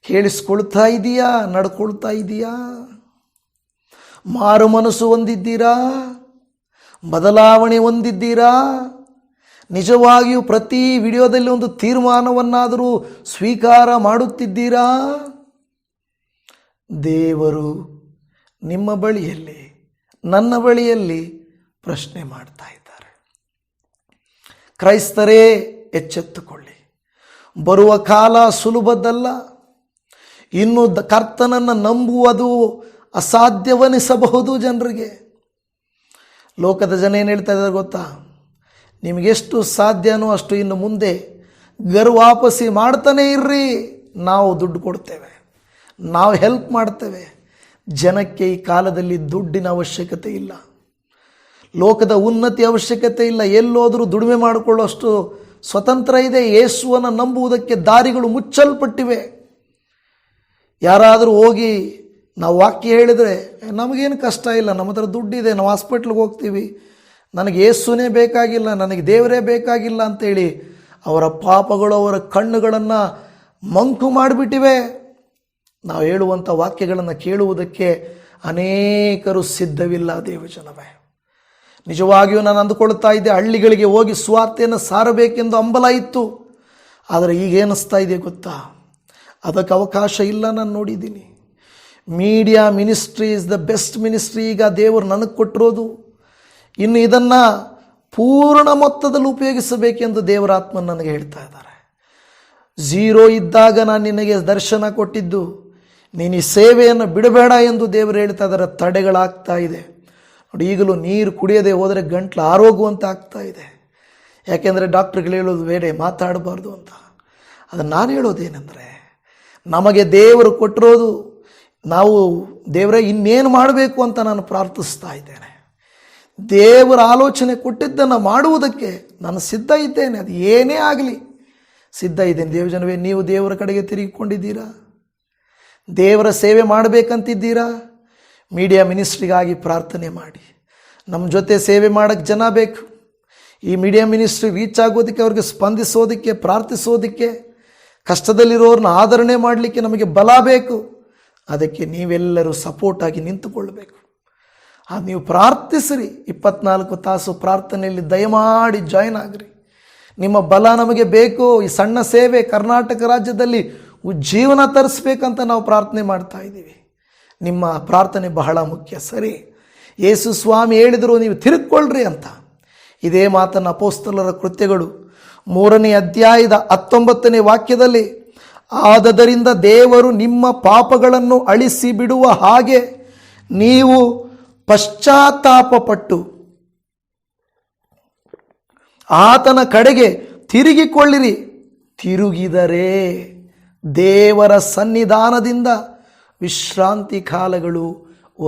ಕೇಳಿಸ್ಕೊಳ್ತಾ ಇದೆಯಾ? ನಡ್ಕೊಳ್ತಾ ಇದೆಯಾ? ಮಾರು ಮನಸ್ಸು ಹೊಂದಿದ್ದೀರಾ? ಬದಲಾವಣೆ ಹೊಂದಿದ್ದೀರಾ? ನಿಜವಾಗಿಯೂ ಪ್ರತಿ ವಿಡಿಯೋದಲ್ಲಿ ಒಂದು ತೀರ್ಮಾನವನ್ನಾದರೂ ಸ್ವೀಕಾರ ಮಾಡುತ್ತಿದ್ದೀರಾ? ದೇವರು ನಿಮ್ಮ ಬಳಿಯಲ್ಲಿ, ನನ್ನ ಬಳಿಯಲ್ಲಿ ಪ್ರಶ್ನೆ ಮಾಡ್ತಾ ಇದ್ದಾರೆ. ಕ್ರೈಸ್ತರೇ, ಎಚ್ಚೆತ್ತುಕೊಳ್ಳಿ. ಬರುವ ಕಾಲ ಸುಲಭದ್ದಲ್ಲ. ಇನ್ನು ಕರ್ತನನ್ನು ನಂಬುವುದು ಅಸಾಧ್ಯವನಿಸಬಹುದು ಜನರಿಗೆ. ಲೋಕದ ಜನ ಏನು ಹೇಳ್ತಾ ಇದ್ದಾರೆ ಗೊತ್ತಾ? ನಿಮಗೆಷ್ಟು ಸಾಧ್ಯನೋ ಅಷ್ಟು ಇನ್ನು ಮುಂದೆ ಗರ್ವಾಪಸಿ ಮಾಡ್ತಾನೆ ಇರ್ರಿ, ನಾವು ದುಡ್ಡು ಕೊಡ್ತೇವೆ, ನಾವು ಹೆಲ್ಪ್ ಮಾಡ್ತೇವೆ. ಜನಕ್ಕೆ ಈ ಕಾಲದಲ್ಲಿ ದುಡ್ಡಿನ ಅವಶ್ಯಕತೆ ಇಲ್ಲ, ಲೋಕದ ಉನ್ನತಿ ಅವಶ್ಯಕತೆ ಇಲ್ಲ. ಎಲ್ಲೋದರೂ ದುಡಿಮೆ ಮಾಡಿಕೊಳ್ಳುವಷ್ಟು ಸ್ವತಂತ್ರ ಇದೆ. ಯೇಸುವನ್ನು ನಂಬುವುದಕ್ಕೆ ದಾರಿಗಳು ಮುಚ್ಚಲ್ಪಟ್ಟಿವೆ. ಯಾರಾದರೂ ಹೋಗಿ ನಾವು ವಾಕ್ಯ ಹೇಳಿದರೆ ನಮಗೇನು ಕಷ್ಟ ಇಲ್ಲ, ನಮ್ಮ ಹತ್ರ ದುಡ್ಡಿದೆ, ನಾವು ಹಾಸ್ಪಿಟ್ಲಿಗೆ ಹೋಗ್ತೀವಿ, ನನಗೆ ಯೇಸುನೇ ಬೇಕಾಗಿಲ್ಲ, ನನಗೆ ದೇವರೇ ಬೇಕಾಗಿಲ್ಲ ಅಂತೇಳಿ ಅವರ ಪಾಪಗಳು ಅವರ ಕಣ್ಣುಗಳನ್ನು ಮಂಕು ಮಾಡಿಬಿಟ್ಟಿವೆ. ನಾವು ಹೇಳುವಂಥ ವಾಕ್ಯಗಳನ್ನು ಕೇಳುವುದಕ್ಕೆ ಅನೇಕರು ಸಿದ್ಧವಿಲ್ಲ. ದೇವಜನವೇ, ನಿಜವಾಗಿಯೂ ನಾನು ಅಂದುಕೊಳ್ತಾ ಇದ್ದೆ ಹಳ್ಳಿಗಳಿಗೆ ಹೋಗಿ ಸುವಾರ್ತೆಯನ್ನು ಸಾರಬೇಕೆಂದು ಹಂಬಲ ಇತ್ತು. ಆದರೆ ಈಗೇನಿಸ್ತಾ ಇದೆ ಗೊತ್ತಾ, ಅದಕ್ಕೆ ಅವಕಾಶ ಇಲ್ಲ. ನಾನು ನೋಡಿದ್ದೀನಿ, media ministry is the best ministry ಈಗ ದೇವರು ನನಗೆ ಕೊಟ್ಟಿರೋದು. ಇನ್ನು ಇದನ್ನು ಪೂರ್ಣ ಮೊತ್ತದಲ್ಲಿ ಉಪಯೋಗಿಸಬೇಕೆಂದು ದೇವರಾತ್ಮ ನನಗೆ ಹೇಳ್ತಾ ಇದ್ದಾರೆ. ಝೀರೋ ಇದ್ದಾಗ ನಾನು ನಿನಗೆ ದರ್ಶನ ಕೊಟ್ಟಿದ್ದು, ನೀನು ಈ ಸೇವೆಯನ್ನು ಬಿಡಬೇಡ ಎಂದು ದೇವರು ಹೇಳ್ತಾ ಇದ್ದಾರೆ. ತಡೆಗಳಾಗ್ತಾ ಇದೆ ನೋಡಿ. ಈಗಲೂ ನೀರು ಕುಡಿಯದೆ ಹೋದರೆ ಗಂಟ್ಲು ಆರೋಗುವಂತ ಆಗ್ತಾ ಇದೆ. ಯಾಕೆಂದರೆ ಡಾಕ್ಟ್ರುಗಳು ಹೇಳೋದು ಬೇರೆ, ಮಾತಾಡಬಾರ್ದು ಅಂತ. ಅದನ್ನು ನಾನು ಹೇಳೋದೇನೆಂದರೆ, ನಮಗೆ ದೇವರು ಕೊಟ್ಟಿರೋದು, ನಾವು ದೇವರೇ ಇನ್ನೇನು ಮಾಡಬೇಕು ಅಂತ ನಾನು ಪ್ರಾರ್ಥಿಸ್ತಾ ಇದ್ದೇನೆ. ದೇವರ ಆಲೋಚನೆ ಕೊಟ್ಟಿದ್ದನ್ನು ಮಾಡುವುದಕ್ಕೆ ನಾನು ಸಿದ್ಧ ಇದ್ದೇನೆ. ಅದು ಏನೇ ಆಗಲಿ ಸಿದ್ಧ ಇದ್ದೇನೆ. ದೇವಜನವೇ, ನೀವು ದೇವರ ಕಡೆಗೆ ತಿರುಗಿಕೊಂಡಿದ್ದೀರಾ? ದೇವರ ಸೇವೆ ಮಾಡಬೇಕಂತಿದ್ದೀರಾ? ಮೀಡಿಯಾ ಮಿನಿಸ್ಟ್ರಿಗಾಗಿ ಪ್ರಾರ್ಥನೆ ಮಾಡಿ. ನಮ್ಮ ಜೊತೆ ಸೇವೆ ಮಾಡೋಕ್ಕೆ ಜನ ಬೇಕು. ಈ ಮೀಡಿಯಾ ಮಿನಿಸ್ಟ್ರಿ ರೀಚ್ ಆಗೋದಕ್ಕೆ, ಅವ್ರಿಗೆ ಸ್ಪಂದಿಸೋದಕ್ಕೆ, ಪ್ರಾರ್ಥಿಸೋದಕ್ಕೆ, ಕಷ್ಟದಲ್ಲಿರೋರನ್ನ ಆದರಣೆ ಮಾಡಲಿಕ್ಕೆ ನಮಗೆ ಬಲ ಬೇಕು. ಅದಕ್ಕೆ ನೀವೆಲ್ಲರೂ ಸಪೋರ್ಟಾಗಿ ನಿಂತುಕೊಳ್ಳಬೇಕು. ಅದು ನೀವು ಪ್ರಾರ್ಥಿಸಿರಿ. 24 ತಾಸು ಪ್ರಾರ್ಥನೆಯಲ್ಲಿ ದಯಮಾಡಿ ಜಾಯ್ನ್ ಆಗಿರಿ. ನಿಮ್ಮ ಬಲ ನಮಗೆ ಬೇಕು. ಈ ಸಣ್ಣ ಸೇವೆ ಕರ್ನಾಟಕ ರಾಜ್ಯದಲ್ಲಿ ಉಜ್ಜೀವನ ತರಿಸ್ಬೇಕಂತ ನಾವು ಪ್ರಾರ್ಥನೆ ಮಾಡ್ತಾ ಇದ್ದೀವಿ. ನಿಮ್ಮ ಪ್ರಾರ್ಥನೆ ಬಹಳ ಮುಖ್ಯ. ಸರಿ, ಯೇಸು ಸ್ವಾಮಿ ಹೇಳಿದರು ನೀವು ತಿರುಗಿಕೊಳ್ಳ್ರಿ ಅಂತ. ಇದೇ ಮಾತನ್ನು ಅಪೊಸ್ತಲರ ಕೃತ್ಯಗಳು 3ನೇ ಅಧ್ಯಾಯದ 19ನೇ ವಾಕ್ಯದಲ್ಲಿ, ಆದದರಿಂದ ದೇವರು ನಿಮ್ಮ ಪಾಪಗಳನ್ನು ಅಳಿಸಿ ಬಿಡುವ ಹಾಗೆ ನೀವು ಪಶ್ಚಾತ್ತಾಪಪಟ್ಟು ಆತನ ಕಡೆಗೆ ತಿರುಗಿಕೊಳ್ಳಿರಿ. ತಿರುಗಿದರೆ ದೇವರ ಸನ್ನಿಧಾನದಿಂದ ವಿಶ್ರಾಂತಿ ಕಾಲಗಳು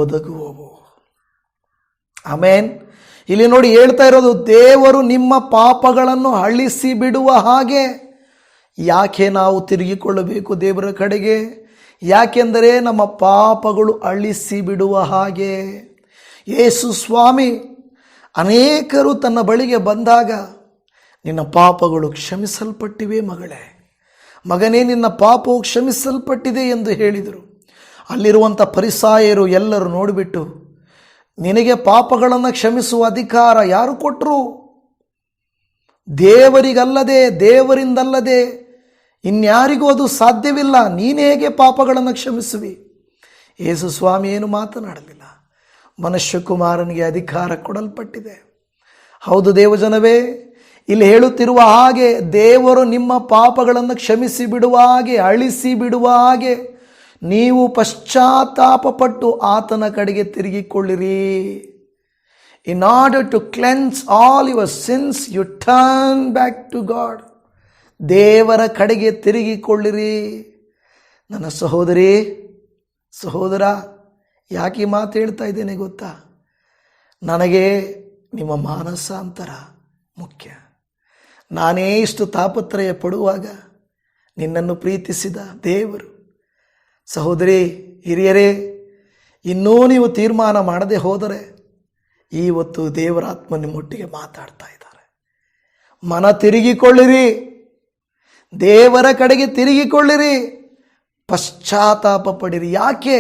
ಒದಗುವವು. ಆಮೇನ್. ಇಲ್ಲಿ ನೋಡಿ ಹೇಳ್ತಾ ಇರೋದು, ದೇವರು ನಿಮ್ಮ ಪಾಪಗಳನ್ನು ಅಳಿಸಿ ಬಿಡುವ ಹಾಗೆ. ಯಾಕೆ ನಾವು ತಿರುಗಿಕೊಳ್ಳಬೇಕು ದೇವರ ಕಡೆಗೆ? ಯಾಕೆಂದರೆ ನಮ್ಮ ಪಾಪಗಳು ಅಳಿಸಿ ಬಿಡುವ ಹಾಗೆ. ಯೇಸು ಸ್ವಾಮಿ ಅನೇಕರು ತನ್ನ ಬಳಿಗೆ ಬಂದಾಗ, ನಿನ್ನ ಪಾಪಗಳು ಕ್ಷಮಿಸಲ್ಪಟ್ಟಿವೆ ಮಗಳೇ, ಮಗನೇ ನಿನ್ನ ಪಾಪವು ಕ್ಷಮಿಸಲ್ಪಟ್ಟಿದೆ ಎಂದು ಹೇಳಿದರು. ಅಲ್ಲಿರುವಂಥ ಫರಿಸಾಯರು ಎಲ್ಲರೂ ನೋಡಿಬಿಟ್ಟು, ನಿನಗೆ ಪಾಪಗಳನ್ನು ಕ್ಷಮಿಸುವ ಅಧಿಕಾರ ಯಾರು ಕೊಟ್ಟರು? ದೇವರಿಗಲ್ಲದೆ, ದೇವರಿಂದಲ್ಲದೆ ಇನ್ಯಾರಿಗೂ ಅದು ಸಾಧ್ಯವಿಲ್ಲ. ನೀನು ಹೇಗೆ ಪಾಪಗಳನ್ನು ಕ್ಷಮಿಸುವಿ? ಯೇಸು ಸ್ವಾಮಿ ಏನು ಮಾತನಾಡಲಿಲ್ಲ. ಮನುಷ್ಯಕುಮಾರನಿಗೆ ಅಧಿಕಾರ ಕೊಡಲ್ಪಟ್ಟಿದೆ. ಹೌದು ದೇವಜನವೇ, ಇಲ್ಲಿ ಹೇಳುತ್ತಿರುವ ಹಾಗೆ ದೇವರು ನಿಮ್ಮ ಪಾಪಗಳನ್ನು ಕ್ಷಮಿಸಿ ಬಿಡುವ ಹಾಗೆ, ಅಳಿಸಿ ಬಿಡುವ ಹಾಗೆ ನೀವು ಪಶ್ಚಾತ್ತಾಪಪಟ್ಟು ಆತನ ಕಡೆಗೆ ತಿರುಗಿಕೊಳ್ಳಿರಿ. In order to cleanse all your sins you turn back to God. ದೇವರ ಕಡೆಗೆ ತಿರುಗಿಕೊಳ್ಳಿರಿ. ನನ್ನ ಸಹೋದರಿ, ಸಹೋದರ, ಯಾಕೆ ಮಾತು ಹೇಳ್ತಾ ಇದ್ದೇನೆ ಗೊತ್ತಾ? ನನಗೆ ನಿಮ್ಮ ಮಾನಸಾಂತರ ಮುಖ್ಯ. ನಾನೇ ಇಷ್ಟು ತಾಪತ್ರಯ ಪಡುವಾಗ ನಿನ್ನನ್ನು ಪ್ರೀತಿಸಿದ ದೇವರು. ಸಹೋದರಿ, ಹಿರಿಯರೇ, ಇನ್ನೂ ನೀವು ತೀರ್ಮಾನ ಮಾಡದೆ ಹೋದರೆ ಇವತ್ತು ದೇವರಾತ್ಮ ನಿಮ್ಮೊಟ್ಟಿಗೆ ಮಾತಾಡ್ತಾ ಇದ್ದಾರೆ. ಮನ ತಿರುಗಿಕೊಳ್ಳಿರಿ, ದೇವರ ಕಡೆಗೆ ತಿರುಗಿಕೊಳ್ಳಿರಿ, ಪಶ್ಚಾತ್ತಾಪ ಪಡಿರಿ. ಯಾಕೆ?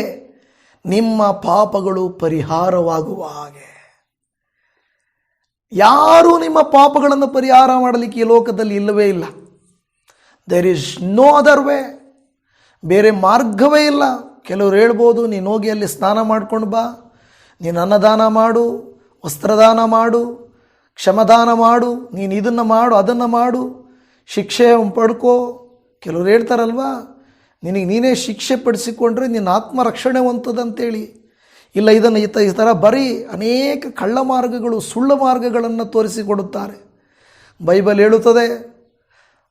ನಿಮ್ಮ ಪಾಪಗಳು ಪರಿಹಾರವಾಗುವ ಹಾಗೆ. ಯಾರೂ ನಿಮ್ಮ ಪಾಪಗಳನ್ನು ಪರಿಹಾರ ಮಾಡಲಿಕ್ಕೆ ಈ ಲೋಕದಲ್ಲಿ ಇಲ್ಲವೇ ಇಲ್ಲ. There is no other way. ಬೇರೆ ಮಾರ್ಗವೇ ಇಲ್ಲ. ಕೆಲವರು ಹೇಳ್ಬೋದು, ನೀನು ಹೋಗಿ ಅಲ್ಲಿ ಸ್ನಾನ ಮಾಡ್ಕೊಂಡು ಬಾ, ನೀನು ಅನ್ನದಾನ ಮಾಡು, ವಸ್ತ್ರದಾನ ಮಾಡು, ಕ್ಷಮದಾನ ಮಾಡು, ನೀನು ಇದನ್ನು ಮಾಡು, ಅದನ್ನು ಮಾಡು, ಶಿಕ್ಷೆ ಪಡ್ಕೋ. ಕೆಲವರು ಹೇಳ್ತಾರಲ್ವಾ, ನಿನಗೆ ನೀನೇ ಶಿಕ್ಷೆ ಪಡಿಸಿಕೊಂಡ್ರೆ ನಿನ್ನ ಆತ್ಮ ರಕ್ಷಣೆ ಹೊಂದದಂತೇಳಿ. ಇಲ್ಲ, ಇದನ್ನು ಈ ಥರ ಬರೀ ಅನೇಕ ಕಳ್ಳ ಮಾರ್ಗಗಳು, ಸುಳ್ಳು ಮಾರ್ಗಗಳನ್ನು ತೋರಿಸಿಕೊಡುತ್ತಾರೆ. ಬೈಬಲ್ ಹೇಳುತ್ತದೆ,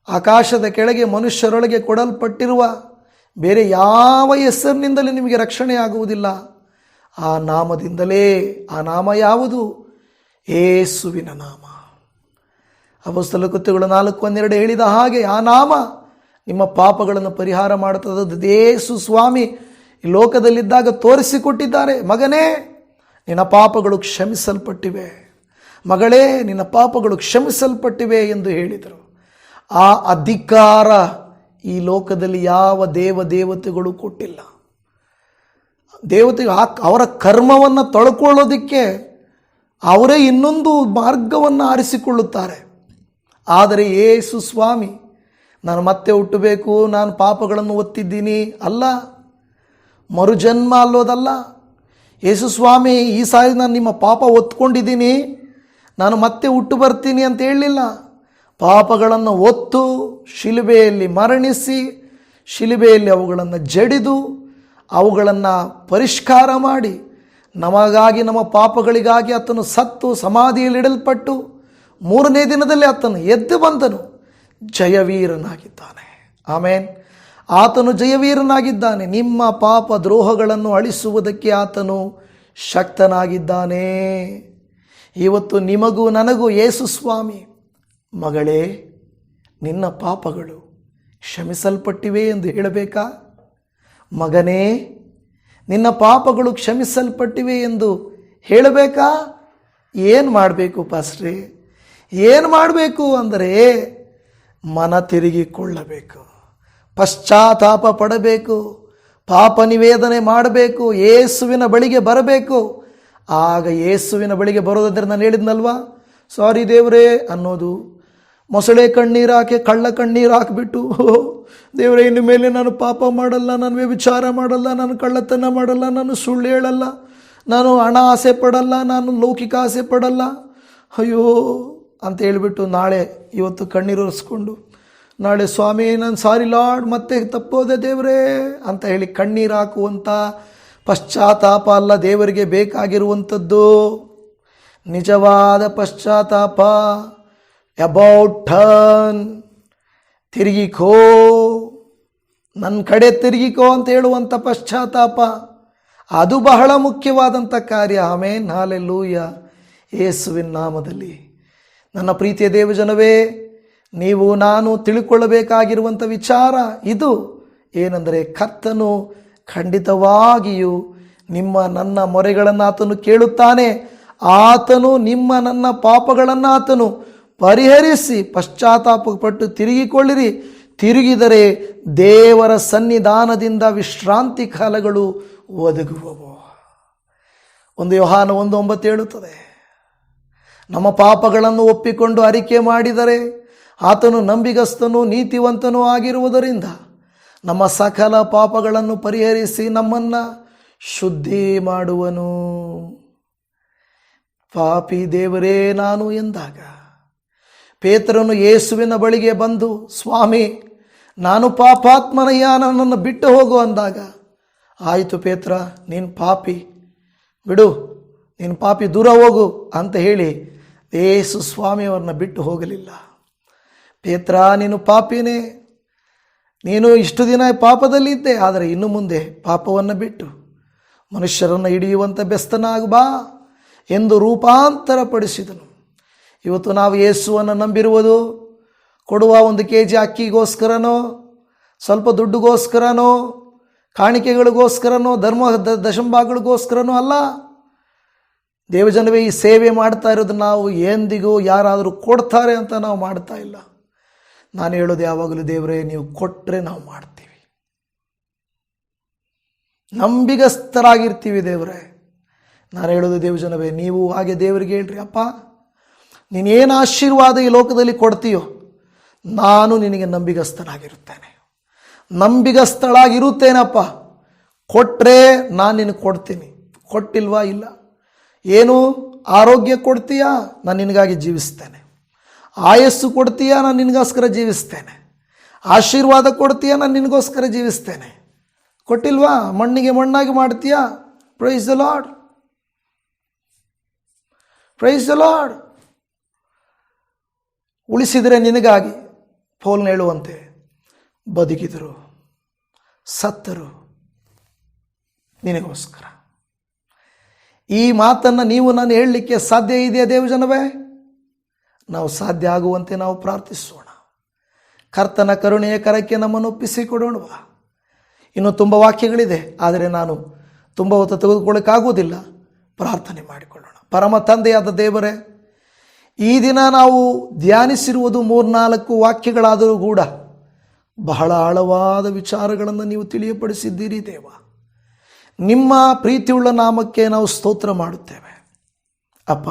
ಆಕಾಶದ ಕೆಳಗೆ ಮನುಷ್ಯರೊಳಗೆ ಕೊಡಲ್ಪಟ್ಟಿರುವ ಬೇರೆ ಯಾವ ಹೆಸರಿನಿಂದಲೇ ನಿಮಗೆ ರಕ್ಷಣೆ ಆಗುವುದಿಲ್ಲ. ಆ ನಾಮದಿಂದಲೇ. ಆ ನಾಮ ಯಾವುದು? ಯೇಸುವಿನ ನಾಮ. ಅಪೊಸ್ತಲ ಕೃತ್ಯಗಳು 4:12 ಹೇಳಿದ ಹಾಗೆ ಆ ನಾಮ ನಿಮ್ಮ ಪಾಪಗಳನ್ನು ಪರಿಹಾರ ಮಾಡುತ್ತದೆ. ಯೇಸು ಸ್ವಾಮಿ ಈ ಲೋಕದಲ್ಲಿದ್ದಾಗ ತೋರಿಸಿಕೊಟ್ಟಿದ್ದಾರೆ. ಮಗನೇ, ನಿನ್ನ ಪಾಪಗಳು ಕ್ಷಮಿಸಲ್ಪಟ್ಟಿವೆ, ಮಗಳೇ, ನಿನ್ನ ಪಾಪಗಳು ಕ್ಷಮಿಸಲ್ಪಟ್ಟಿವೆ ಎಂದು ಹೇಳಿದರು. ಆ ಅಧಿಕಾರ ಈ ಲೋಕದಲ್ಲಿ ಯಾವ ದೇವತೆಗಳು ಕೊಟ್ಟಿಲ್ಲ. ದೇವತೆಗಳು ಅವರ ಕರ್ಮವನ್ನು ತೊಳ್ಕೊಳ್ಳೋದಕ್ಕೆ ಅವರೇ ಇನ್ನೊಂದು ಮಾರ್ಗವನ್ನು ಆರಿಸಿಕೊಳ್ಳುತ್ತಾರೆ. ಆದರೆ ಯೇಸು ಸ್ವಾಮಿ, ನಾನು ಮತ್ತೆ ಹುಟ್ಟಬೇಕು, ನಾನು ಪಾಪಗಳನ್ನು ಒತ್ತಿದ್ದೀನಿ ಅಲ್ಲ, ಮರುಜನ್ಮ ಅಲ್ಲೋದಲ್ಲ. ಯೇಸು ಸ್ವಾಮಿ ಈ ಸಾರಿ ನಾನು ನಿಮ್ಮ ಪಾಪ ಒತ್ಕೊಂಡಿದ್ದೀನಿ, ನಾನು ಮತ್ತೆ ಹುಟ್ಟು ಬರ್ತೀನಿ ಅಂತ ಹೇಳಲಿಲ್ಲ. ಪಾಪಗಳನ್ನು ಒತ್ತು ಶಿಲುಬೆಯಲ್ಲಿ ಮರಣಿಸಿ, ಶಿಲುಬೆಯಲ್ಲಿ ಅವುಗಳನ್ನು ಜಡಿದು, ಅವುಗಳನ್ನು ಪರಿಷ್ಕಾರ ಮಾಡಿ, ನಮಗಾಗಿ, ನಮ್ಮ ಪಾಪಗಳಿಗಾಗಿ ಆತನು ಸತ್ತು ಸಮಾಧಿಯಲ್ಲಿಡಲ್ಪಟ್ಟು 3ನೇ ದಿನದಲ್ಲಿ ಆತನು ಎದ್ದು ಬಂದನು. ಜಯವೀರನಾಗಿದ್ದಾನೆ. ಆಮೇನ್. ಆತನು ಜಯವೀರನಾಗಿದ್ದಾನೆ. ನಿಮ್ಮ ಪಾಪ ದ್ರೋಹಗಳನ್ನು ಅಳಿಸುವುದಕ್ಕೆ ಆತನು ಶಕ್ತನಾಗಿದ್ದಾನೆ. ಇವತ್ತು ನಿಮಗೂ ನನಗೂ ಯೇಸು ಸ್ವಾಮಿ, ಮಗಳೇ, ನಿನ್ನ ಪಾಪಗಳು ಕ್ಷಮಿಸಲ್ಪಟ್ಟಿವೆ ಎಂದು ಹೇಳಬೇಕಾ? ಮಗನೇ, ನಿನ್ನ ಪಾಪಗಳು ಕ್ಷಮಿಸಲ್ಪಟ್ಟಿವೆ ಎಂದು ಹೇಳಬೇಕಾ? ಏನು ಮಾಡಬೇಕು ಪಾಸ್ಟ್ರೇ? ಏನು ಮಾಡಬೇಕು ಅಂದರೆ ಮನ ತಿರುಗಿಕೊಳ್ಳಬೇಕು, ಪಶ್ಚಾತ್ತಾಪ ಪಡಬೇಕು, ಪಾಪ ನಿವೇದನೆ ಮಾಡಬೇಕು, ಯೇಸುವಿನ ಬಳಿಗೆ ಬರಬೇಕು. ಆಗ ಯೇಸುವಿನ ಬಳಿಗೆ ಬರೋದಂದ್ರೆ ನಾನು ಹೇಳಿದ್ನಲ್ವಾ, ಸಾರಿ ದೇವರೇ ಅನ್ನೋದು, ಮೊಸಳೆ ಕಣ್ಣೀರು ಹಾಕಿ ಕಳ್ಳ ಕಣ್ಣೀರು ಹಾಕಿಬಿಟ್ಟು, ದೇವರೇ ಇನ್ನು ಮೇಲೆ ನಾನು ಪಾಪ ಮಾಡಲ್ಲ, ನಾನು ವ್ಯಭಿಚಾರ ಮಾಡಲ್ಲ, ನಾನು ಕಳ್ಳತನ ಮಾಡಲ್ಲ, ನಾನು ಸುಳ್ಳು ಹೇಳಲ್ಲ, ನಾನು ಹಣ ಆಸೆ ಪಡಲ್ಲ, ನಾನು ಲೌಕಿಕ ಆಸೆ ಪಡಲ್ಲ, ಅಯ್ಯೋ ಅಂತ ಹೇಳಿಬಿಟ್ಟು ಇವತ್ತು ಕಣ್ಣೀರು ಒರೆಸ್ಕೊಂಡು ನಾಳೆ ಸ್ವಾಮಿ ನಾನು ಸಾರಿ ಲಾರ್ಡ್ ಮತ್ತೆ ತಪ್ಪೋದೆ ದೇವರೇ ಅಂತ ಹೇಳಿ ಕಣ್ಣೀರು ಹಾಕುವಂಥ ಪಶ್ಚಾತ್ತಾಪ ಅಲ್ಲ ದೇವರಿಗೆ ಬೇಕಾಗಿರುವಂಥದ್ದು. ನಿಜವಾದ ಪಶ್ಚಾತ್ತಾಪ, ಅಬೌಟ್ ಟರ್ನ್, ತಿರುಗಿಕೋ, ನನ್ನ ಕಡೆ ತಿರುಗಿಕೋ ಅಂತ ಹೇಳುವಂಥ ಪಶ್ಚಾತ್ತಾಪ, ಅದು ಬಹಳ ಮುಖ್ಯವಾದಂಥ ಕಾರ್ಯ. ಆಮೇನ್, ಹಲ್ಲೆಲೂಯಾ. ಯೇಸುವಿನ ನಾಮದಲ್ಲಿ ನನ್ನ ಪ್ರೀತಿಯ ದೇವಜನವೇ, ನೀವು ನಾನು ತಿಳ್ಕೊಳ್ಳಬೇಕಾಗಿರುವಂಥ ವಿಚಾರ ಇದು ಏನೆಂದರೆ, ಕರ್ತನು ಖಂಡಿತವಾಗಿಯೂ ನನ್ನ ಮೊರೆಗಳನ್ನು ಆತನು ಕೇಳುತ್ತಾನೆ. ಆತನು ನನ್ನ ಪಾಪಗಳನ್ನು ಆತನು ಪರಿಹರಿಸಿ ಪಶ್ಚಾತ್ತಾಪಪಟ್ಟು ತಿರುಗಿಕೊಳ್ಳಿರಿ. ತಿರುಗಿದರೆ ದೇವರ ಸನ್ನಿಧಾನದಿಂದ ವಿಶ್ರಾಂತಿ ಕಾಲಗಳು ಒದಗುವವು. 1 ಯೋಹಾನ 1:9 ಹೇಳುತ್ತದೆ, ನಮ್ಮ ಪಾಪಗಳನ್ನು ಒಪ್ಪಿಕೊಂಡು ಅರಿಕೆ ಮಾಡಿದರೆ ಆತನು ನಂಬಿಗಸ್ತನೂ ನೀತಿವಂತನೂ ಆಗಿರುವುದರಿಂದ ನಮ್ಮ ಸಕಲ ಪಾಪಗಳನ್ನು ಪರಿಹರಿಸಿ ನಮ್ಮನ್ನು ಶುದ್ಧಿ ಮಾಡುವನು. ಪಾಪಿ ದೇವರೇ ನಾನು ಎಂದಾಗ ಪೇತ್ರನು ಯೇಸುವಿನ ಬಳಿಗೆ ಬಂದು, ಸ್ವಾಮಿ ನಾನು ಪಾಪಾತ್ಮನಯ್ಯ, ನನ್ನನ್ನು ಬಿಟ್ಟು ಹೋಗು ಅಂದಾಗ, ಆಯಿತು ಪೇತ್ರ, ನೀನು ಪಾಪಿ, ಬಿಡು, ನೀನು ಪಾಪಿ, ದೂರ ಹೋಗು ಅಂತ ಹೇಳಿ ಯೇಸು ಸ್ವಾಮಿಯವ್ರನ್ನ ಬಿಟ್ಟು ಹೋಗಲಿಲ್ಲ. ಪೇತ್ರ, ನೀನು ಪಾಪಿನೇ, ನೀನು ಇಷ್ಟು ದಿನ ಪಾಪದಲ್ಲಿದ್ದೆ, ಆದರೆ ಇನ್ನು ಮುಂದೆ ಪಾಪವನ್ನು ಬಿಟ್ಟು ಮನುಷ್ಯರನ್ನು ಹಿಡಿಯುವಂಥ ಬೆಸ್ತನಾಗು ಬಾ ಎಂದು ರೂಪಾಂತರ ಪಡಿಸಿದನು. ಇವತ್ತು ನಾವು ಯೇಸುವನ್ನು ನಂಬಿರುವುದು ಕೊಡುವ 1 kg ಅಕ್ಕಿಗೋಸ್ಕರನೋ, ಸ್ವಲ್ಪ ದುಡ್ಡುಗೋಸ್ಕರನೋ, ಕಾಣಿಕೆಗಳಿಗೋಸ್ಕರನೋ, ದಶಂಭಾಗಗಳಿಗೋಸ್ಕರನೋ ಅಲ್ಲ. ದೇವಜನವೇ, ಈ ಸೇವೆ ಮಾಡ್ತಾ ಇರೋದು ನಾವು ಎಂದಿಗೂ ಯಾರಾದರೂ ಕೊಡ್ತಾರೆ ಅಂತ ನಾವು ಮಾಡ್ತಾ ಇಲ್ಲ. ನಾನು ಹೇಳೋದು ಯಾವಾಗಲೂ, ದೇವರೇ ನೀವು ಕೊಟ್ಟರೆ ನಾವು ಮಾಡ್ತೀವಿ, ನಂಬಿಗಸ್ತರಾಗಿರ್ತೀವಿ ದೇವರೇ. ನಾನು ಹೇಳೋದು ದೇವಜನವೇ, ನೀವು ಹಾಗೆ ದೇವರಿಗೆ ಹೇಳ್ರಿ, ಅಪ್ಪ ನೀನೇನು ಆಶೀರ್ವಾದ ಈ ಲೋಕದಲ್ಲಿ ಕೊಡ್ತೀಯೋ ನಾನು ನಿನಗೆ ನಂಬಿಗಸ್ತನಾಗಿರುತ್ತೇನೆ, ನಂಬಿಗಸ್ತಳಾಗಿರುತ್ತೇನಪ್ಪ. ಕೊಟ್ಟರೆ ನಾನು ನಿನಗೆ ಕೊಡ್ತೀನಿ, ಕೊಟ್ಟಿಲ್ವಾ ಇಲ್ಲ. ಏನು ಆರೋಗ್ಯ ಕೊಡ್ತೀಯಾ, ನಾನು ನಿನಗಾಗಿ ಜೀವಿಸ್ತೇನೆ. ಆಯಸ್ಸು ಕೊಡ್ತೀಯಾ, ನಾನು ನಿನಗೋಸ್ಕರ ಜೀವಿಸ್ತೇನೆ. ಆಶೀರ್ವಾದ ಕೊಡ್ತೀಯಾ, ನಾನು ನಿನಗೋಸ್ಕರ ಜೀವಿಸ್ತೇನೆ. ಕೊಟ್ಟಿಲ್ವಾ, ಮಣ್ಣಿಗೆ ಮಣ್ಣಾಗಿ ಮಾಡ್ತೀಯಾ. Praise the Lord, praise the Lord. ಉಳಿಸಿದರೆ ನಿನಗಾಗಿ, ಪೌಲನು ಹೇಳುವಂತೆ ಬದುಕಿದರು, ಸತ್ತರು ನಿನಗೋಸ್ಕರ. ಈ ಮಾತನ್ನು ನೀವು ನಾನು ಹೇಳಲಿಕ್ಕೆ ಸಾಧ್ಯ ಇದೆಯಾ ದೇವಜನವೇ? ನಾವು ಸಾಧ್ಯ ಆಗುವಂತೆ ನಾವು ಪ್ರಾರ್ಥಿಸೋಣ. ಕರ್ತನ ಕರುಣೆಯ ಕರಕ್ಕೆ ನಮ್ಮನ್ನು ಒಪ್ಪಿಸಿಕೊಡೋಣವಾ? ಇನ್ನೂ ತುಂಬ ವಾಕ್ಯಗಳಿದೆ, ಆದರೆ ನಾನು ತುಂಬ ಹೊತ್ತು ತೆಗೆದುಕೊಳ್ಳೋಕ್ಕಾಗುವುದಿಲ್ಲ. ಪ್ರಾರ್ಥನೆ ಮಾಡಿಕೊಳ್ಳೋಣ. ಪರಮ ತಂದೆಯಾದ ದೇವರೇ, ಈ ದಿನ ನಾವು ಧ್ಯಾನಿಸಿರುವುದು 3-4 ವಾಕ್ಯಗಳಾದರೂ ಕೂಡ ಬಹಳ ಆಳವಾದ ವಿಚಾರಗಳನ್ನು ನೀವು ತಿಳಿಯಪಡಿಸಿದ್ದೀರಿ ದೇವ. ನಿಮ್ಮ ಪ್ರೀತಿಯುಳ್ಳ ನಾಮಕ್ಕೆ ನಾವು ಸ್ತೋತ್ರ ಮಾಡುತ್ತೇವೆ ಅಪ್ಪ.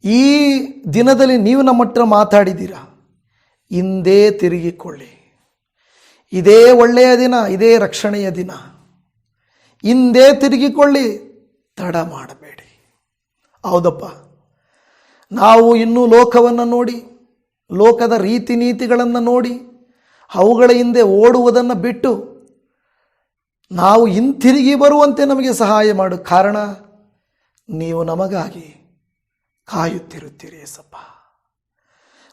ಈ ದಿನದಲ್ಲಿ ನೀವು ನಮ್ಮ ಹತ್ರ ಮಾತಾಡಿದ್ದೀರಾ. ಹಿಂದೆ ತಿರುಗಿಕೊಳ್ಳಿ. ಇದೇ ಒಳ್ಳೆಯ ದಿನ, ಇದೇ ರಕ್ಷಣೆಯ ದಿನ. ಹಿಂದೆ ತಿರುಗಿಕೊಳ್ಳಿ, ತಡ ಮಾಡಬೇಡಿ. ಹೌದಪ್ಪ, ನಾವು ಇನ್ನೂ ಲೋಕವನ್ನು ನೋಡಿ, ಲೋಕದ ರೀತಿ ನೀತಿಗಳನ್ನು ನೋಡಿ, ಅವುಗಳ ಹಿಂದೆ ಓಡುವುದನ್ನು ಬಿಟ್ಟು ನಾವು ಹಿಂತಿರುಗಿ ಬರುವಂತೆ ನಮಗೆ ಸಹಾಯ ಮಾಡು. ಕಾರಣ ನೀವು ನಮಗಾಗಿ ಕಾಯುತ್ತಿರುತ್ತೀರಿ ಏಸಪ್ಪ.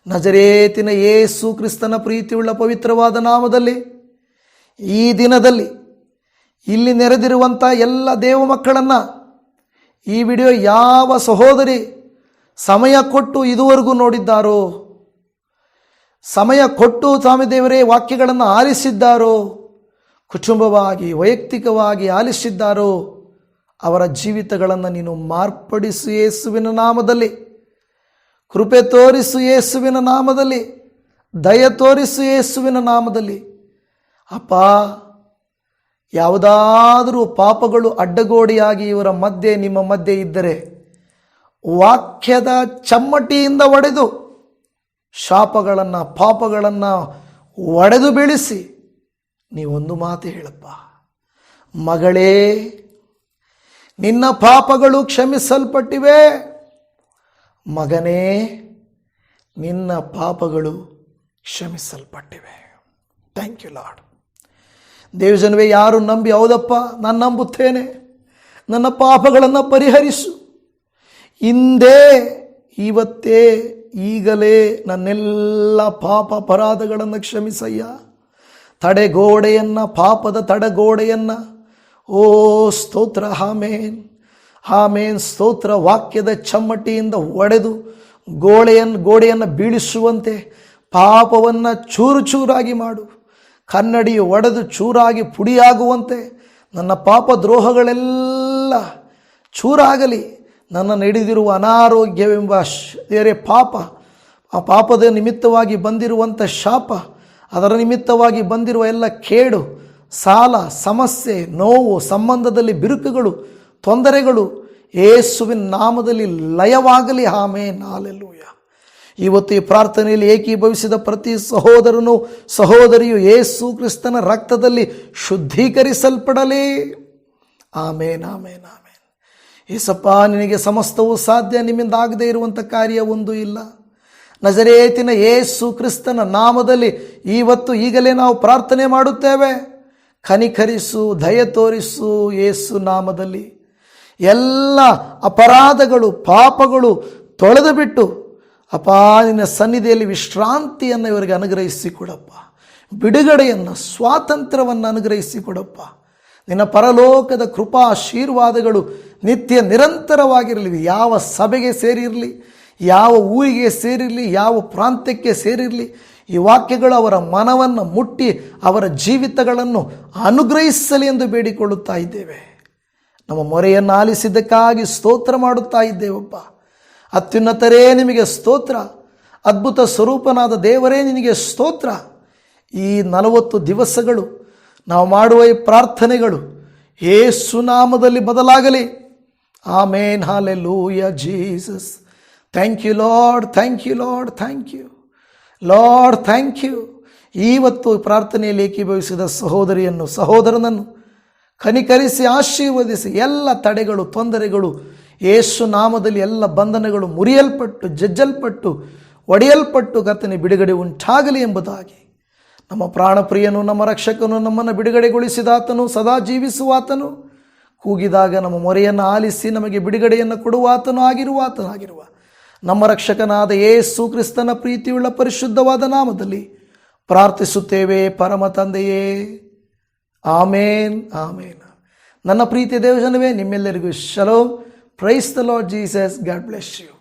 ನಜರೇತಿನ ಯೇಸು ಕ್ರಿಸ್ತನ ಪ್ರೀತಿಯುಳ್ಳ ಪವಿತ್ರವಾದ ನಾಮದಲ್ಲಿ ಈ ದಿನದಲ್ಲಿ ಇಲ್ಲಿ ನೆರೆದಿರುವಂಥ ಎಲ್ಲ ದೇವ ಮಕ್ಕಳನ್ನು, ಈ ವಿಡಿಯೋ ಯಾವ ಸಹೋದರಿ ಸಮಯ ಕೊಟ್ಟು ಇದುವರೆಗೂ ನೋಡಿದ್ದಾರೋ, ಸಮಯ ಕೊಟ್ಟು ಸ್ವಾಮಿ ದೇವರೇ ವಾಕ್ಯಗಳನ್ನು ಆಲಿಸಿದ್ದಾರೋ, ಕುಟುಂಬವಾಗಿ ವೈಯಕ್ತಿಕವಾಗಿ ಆಲಿಸಿದ್ದಾರೋ, ಅವರ ಜೀವಿತಗಳನ್ನು ನೀನು ಮಾರ್ಪಡಿಸು ಯೇಸುವಿನ ನಾಮದಲ್ಲಿ. ಕೃಪೆ ತೋರಿಸು ಯೇಸುವಿನ ನಾಮದಲ್ಲಿ. ದಯ ತೋರಿಸು ಯೇಸುವಿನ ನಾಮದಲ್ಲಿ. ಅಪ್ಪ, ಯಾವುದಾದರೂ ಪಾಪಗಳು ಅಡ್ಡಗೋಡಿಯಾಗಿ ಇವರ ಮಧ್ಯೆ ನಿಮ್ಮ ಮಧ್ಯೆ ಇದ್ದರೆ ವಾಕ್ಯದ ಚಮ್ಮಟಿಯಿಂದ ಒಡೆದು ಶಾಪಗಳನ್ನು ಪಾಪಗಳನ್ನು ಒಡೆದು ಬೀಳಿಸಿ ನೀವೊಂದು ಮಾತು ಹೇಳಪ್ಪ, ಮಗಳೇ ನಿನ್ನ ಪಾಪಗಳು ಕ್ಷಮಿಸಲ್ಪಟ್ಟಿವೆ, ಮಗನೇ ನಿನ್ನ ಪಾಪಗಳು ಕ್ಷಮಿಸಲ್ಪಟ್ಟಿವೆ. Thank you Lord. ದೇವಜನವೇ, ಯಾರು ನಂಬಿ ಹೌದಪ್ಪ ನಾನು ನಂಬುತ್ತೇನೆ, ನನ್ನ ಪಾಪಗಳನ್ನು ಪರಿಹರಿಸು, ಹಿಂದೆ ಇವತ್ತೇ ಈಗಲೇ ನನ್ನೆಲ್ಲ ಪಾಪ ಅಪರಾಧಗಳನ್ನು ಕ್ಷಮಿಸಯ್ಯ. ತಡೆಗೋಡೆಯನ್ನು, ಪಾಪದ ತಡೆಗೋಡೆಯನ್ನು, ಓ ಸ್ತೋತ್ರ, ಆಮೇನ್ ಆಮೇನ್ ಸ್ತೋತ್ರ, ವಾಕ್ಯದ ಚಮ್ಮಟಿಯಿಂದ ಒಡೆದು ಗೋಡೆಯನ್ನು ಬೀಳಿಸುವಂತೆ ಪಾಪವನ್ನು ಚೂರು ಚೂರಾಗಿ ಮಾಡು. ಕನ್ನಡಿಯು ಒಡೆದು ಚೂರಾಗಿ ಪುಡಿಯಾಗುವಂತೆ ನನ್ನ ಪಾಪ ದ್ರೋಹಗಳೆಲ್ಲ ಚೂರಾಗಲಿ. ನನ್ನ ನಡೆದಿರುವ ಅನಾರೋಗ್ಯವೆಂಬ ಬೇರೆ ಪಾಪ, ಆ ಪಾಪದ ನಿಮಿತ್ತವಾಗಿ ಬಂದಿರುವಂಥ ಶಾಪ, ಅದರ ನಿಮಿತ್ತವಾಗಿ ಬಂದಿರುವ ಎಲ್ಲ ಕೇಡು, ಸಾಲ, ಸಮಸ್ಯೆ, ನೋವು, ಸಂಬಂಧದಲ್ಲಿ ಬಿರುಕುಗಳು, ತೊಂದರೆಗಳು ಯೇಸುವಿನ ನಾಮದಲ್ಲಿ ಲಯವಾಗಲಿ. ಆಮೇನ್, ಹಲ್ಲೆಲೂಯಾ. ಇವತ್ತು ಈ ಪ್ರಾರ್ಥನೆಯಲ್ಲಿ ಏಕೀಭವಿಸಿದ ಪ್ರತಿ ಸಹೋದರನು ಸಹೋದರಿಯು ಯೇಸು ಕ್ರಿಸ್ತನ ರಕ್ತದಲ್ಲಿ ಶುದ್ಧೀಕರಿಸಲ್ಪಡಲಿ. ಆಮೇನ್, ಆಮೇನ್, ಆಮೇನ್. ಏಸಪ್ಪ, ನಿನಗೆ ಸಮಸ್ತವೂ ಸಾಧ್ಯ, ನಿಮ್ಮಿಂದ ಆಗದೇ ಇರುವಂಥ ಕಾರ್ಯ ಒಂದು ಇಲ್ಲ. ನಜರೇತಿನ ಯೇಸು ಕ್ರಿಸ್ತನ ನಾಮದಲ್ಲಿ ಇವತ್ತು ಈಗಲೇ ನಾವು ಪ್ರಾರ್ಥನೆ ಮಾಡುತ್ತೇವೆ. ಕನಿಕರಿಸು, ದಯ ತೋರಿಸು ಯೇಸು ನಾಮದಲ್ಲಿ. ಎಲ್ಲ ಅಪರಾಧಗಳು, ಪಾಪಗಳು ತೊಳೆದು ಬಿಟ್ಟು ಅಪ್ಪ ನಿನ್ನ ಸನ್ನಿಧಿಯಲ್ಲಿ ವಿಶ್ರಾಂತಿಯನ್ನು ಇವರಿಗೆ ಅನುಗ್ರಹಿಸಿಕೊಡಪ್ಪ. ಬಿಡುಗಡೆಯನ್ನು, ಸ್ವಾತಂತ್ರ್ಯವನ್ನು ಅನುಗ್ರಹಿಸಿಕೊಡಪ್ಪ. ನಿನ್ನ ಪರಲೋಕದ ಕೃಪಾ ಆಶೀರ್ವಾದಗಳು ನಿತ್ಯ ನಿರಂತರವಾಗಿರಲಿ. ಯಾವ ಸಭೆಗೆ ಸೇರಿರಲಿ, ಯಾವ ಊರಿಗೆ ಸೇರಿರಲಿ, ಯಾವ ಪ್ರಾಂತ್ಯಕ್ಕೆ ಸೇರಿರಲಿ, ಈ ವಾಕ್ಯಗಳು ಅವರ ಮನವನ್ನು ಮುಟ್ಟಿ ಅವರ ಜೀವಿತಗಳನ್ನು ಅನುಗ್ರಹಿಸಲಿ ಎಂದು ಬೇಡಿಕೊಳ್ಳುತ್ತಾ ಇದ್ದೇವೆ. ನಮ್ಮ ಮೊರೆಯನ್ನು ಆಲಿಸಿದ್ದಕ್ಕಾಗಿ ಸ್ತೋತ್ರ ಮಾಡುತ್ತಾ ಇದ್ದೇವಪ್ಪ. ಅತ್ಯುನ್ನತರೇ ನಿಮಗೆ ಸ್ತೋತ್ರ. ಅದ್ಭುತ ಸ್ವರೂಪನಾದ ದೇವರೇ ನಿನಗೆ ಸ್ತೋತ್ರ. ಈ 40 ದಿವಸಗಳು ನಾವು ಮಾಡುವ ಈ ಪ್ರಾರ್ಥನೆಗಳು ಯೇಸು ನಾಮದಲ್ಲಿ ಬದಲಾಗಲಿ. Amen, hallelujah Jesus. Thank you Lord, thank you Lord, thank you Lord, thank you. ಇವತ್ತು ಪ್ರಾರ್ಥನೆಯಲ್ಲಿ ಏಕೀಭವಿಸಿದ ಸಹೋದರಿಯನ್ನು ಸಹೋದರನನ್ನು ಕನಿಕರಿಸಿ ಆಶೀರ್ವದಿಸಿ. ಎಲ್ಲ ತಡೆಗಳು, ತೊಂದರೆಗಳು ಯೇಸು ನಾಮದಲ್ಲಿ ಎಲ್ಲ ಬಂಧನಗಳು ಮುರಿಯಲ್ಪಟ್ಟು, ಜಜ್ಜಲ್ಪಟ್ಟು, ಒಡೆಯಲ್ಪಟ್ಟು ಕರ್ತನೆ ಬಿಡುಗಡೆ ಉಂಟಾಗಲಿ ಎಂಬುದಾಗಿ ನಮ್ಮ ಪ್ರಾಣಪ್ರಿಯನು, ನಮ್ಮ ರಕ್ಷಕನು, ನಮ್ಮನ್ನು ಬಿಡುಗಡೆಗೊಳಿಸಿದಾತನು, ಸದಾ ಜೀವಿಸುವಾತನು, ಕೂಗಿದಾಗ ನಮ್ಮ ಮೊರೆಯನ್ನು ಆಲಿಸಿ ನಮಗೆ ಬಿಡುಗಡೆಯನ್ನು ಕೊಡುವಾತನು ಆಗಿರುವ ನಮ್ಮ ರಕ್ಷಕನಾದ ಯೇಸು ಕ್ರಿಸ್ತನ ಪ್ರೀತಿಯುಳ್ಳ ಪರಿಶುದ್ಧವಾದ ನಾಮದಲ್ಲಿ ಪ್ರಾರ್ಥಿಸುತ್ತೇವೆ ಪರಮ ತಂದೆಯೇ. ಆಮೇನ್ ಆಮೇನ್. ನನ್ನ ಪ್ರೀತಿಯ ದೇವಜನವೇ, ನಿಮ್ಮೆಲ್ಲರಿಗೂ ಶಲೋಮ್. Praise the Lord Jesus. God bless you.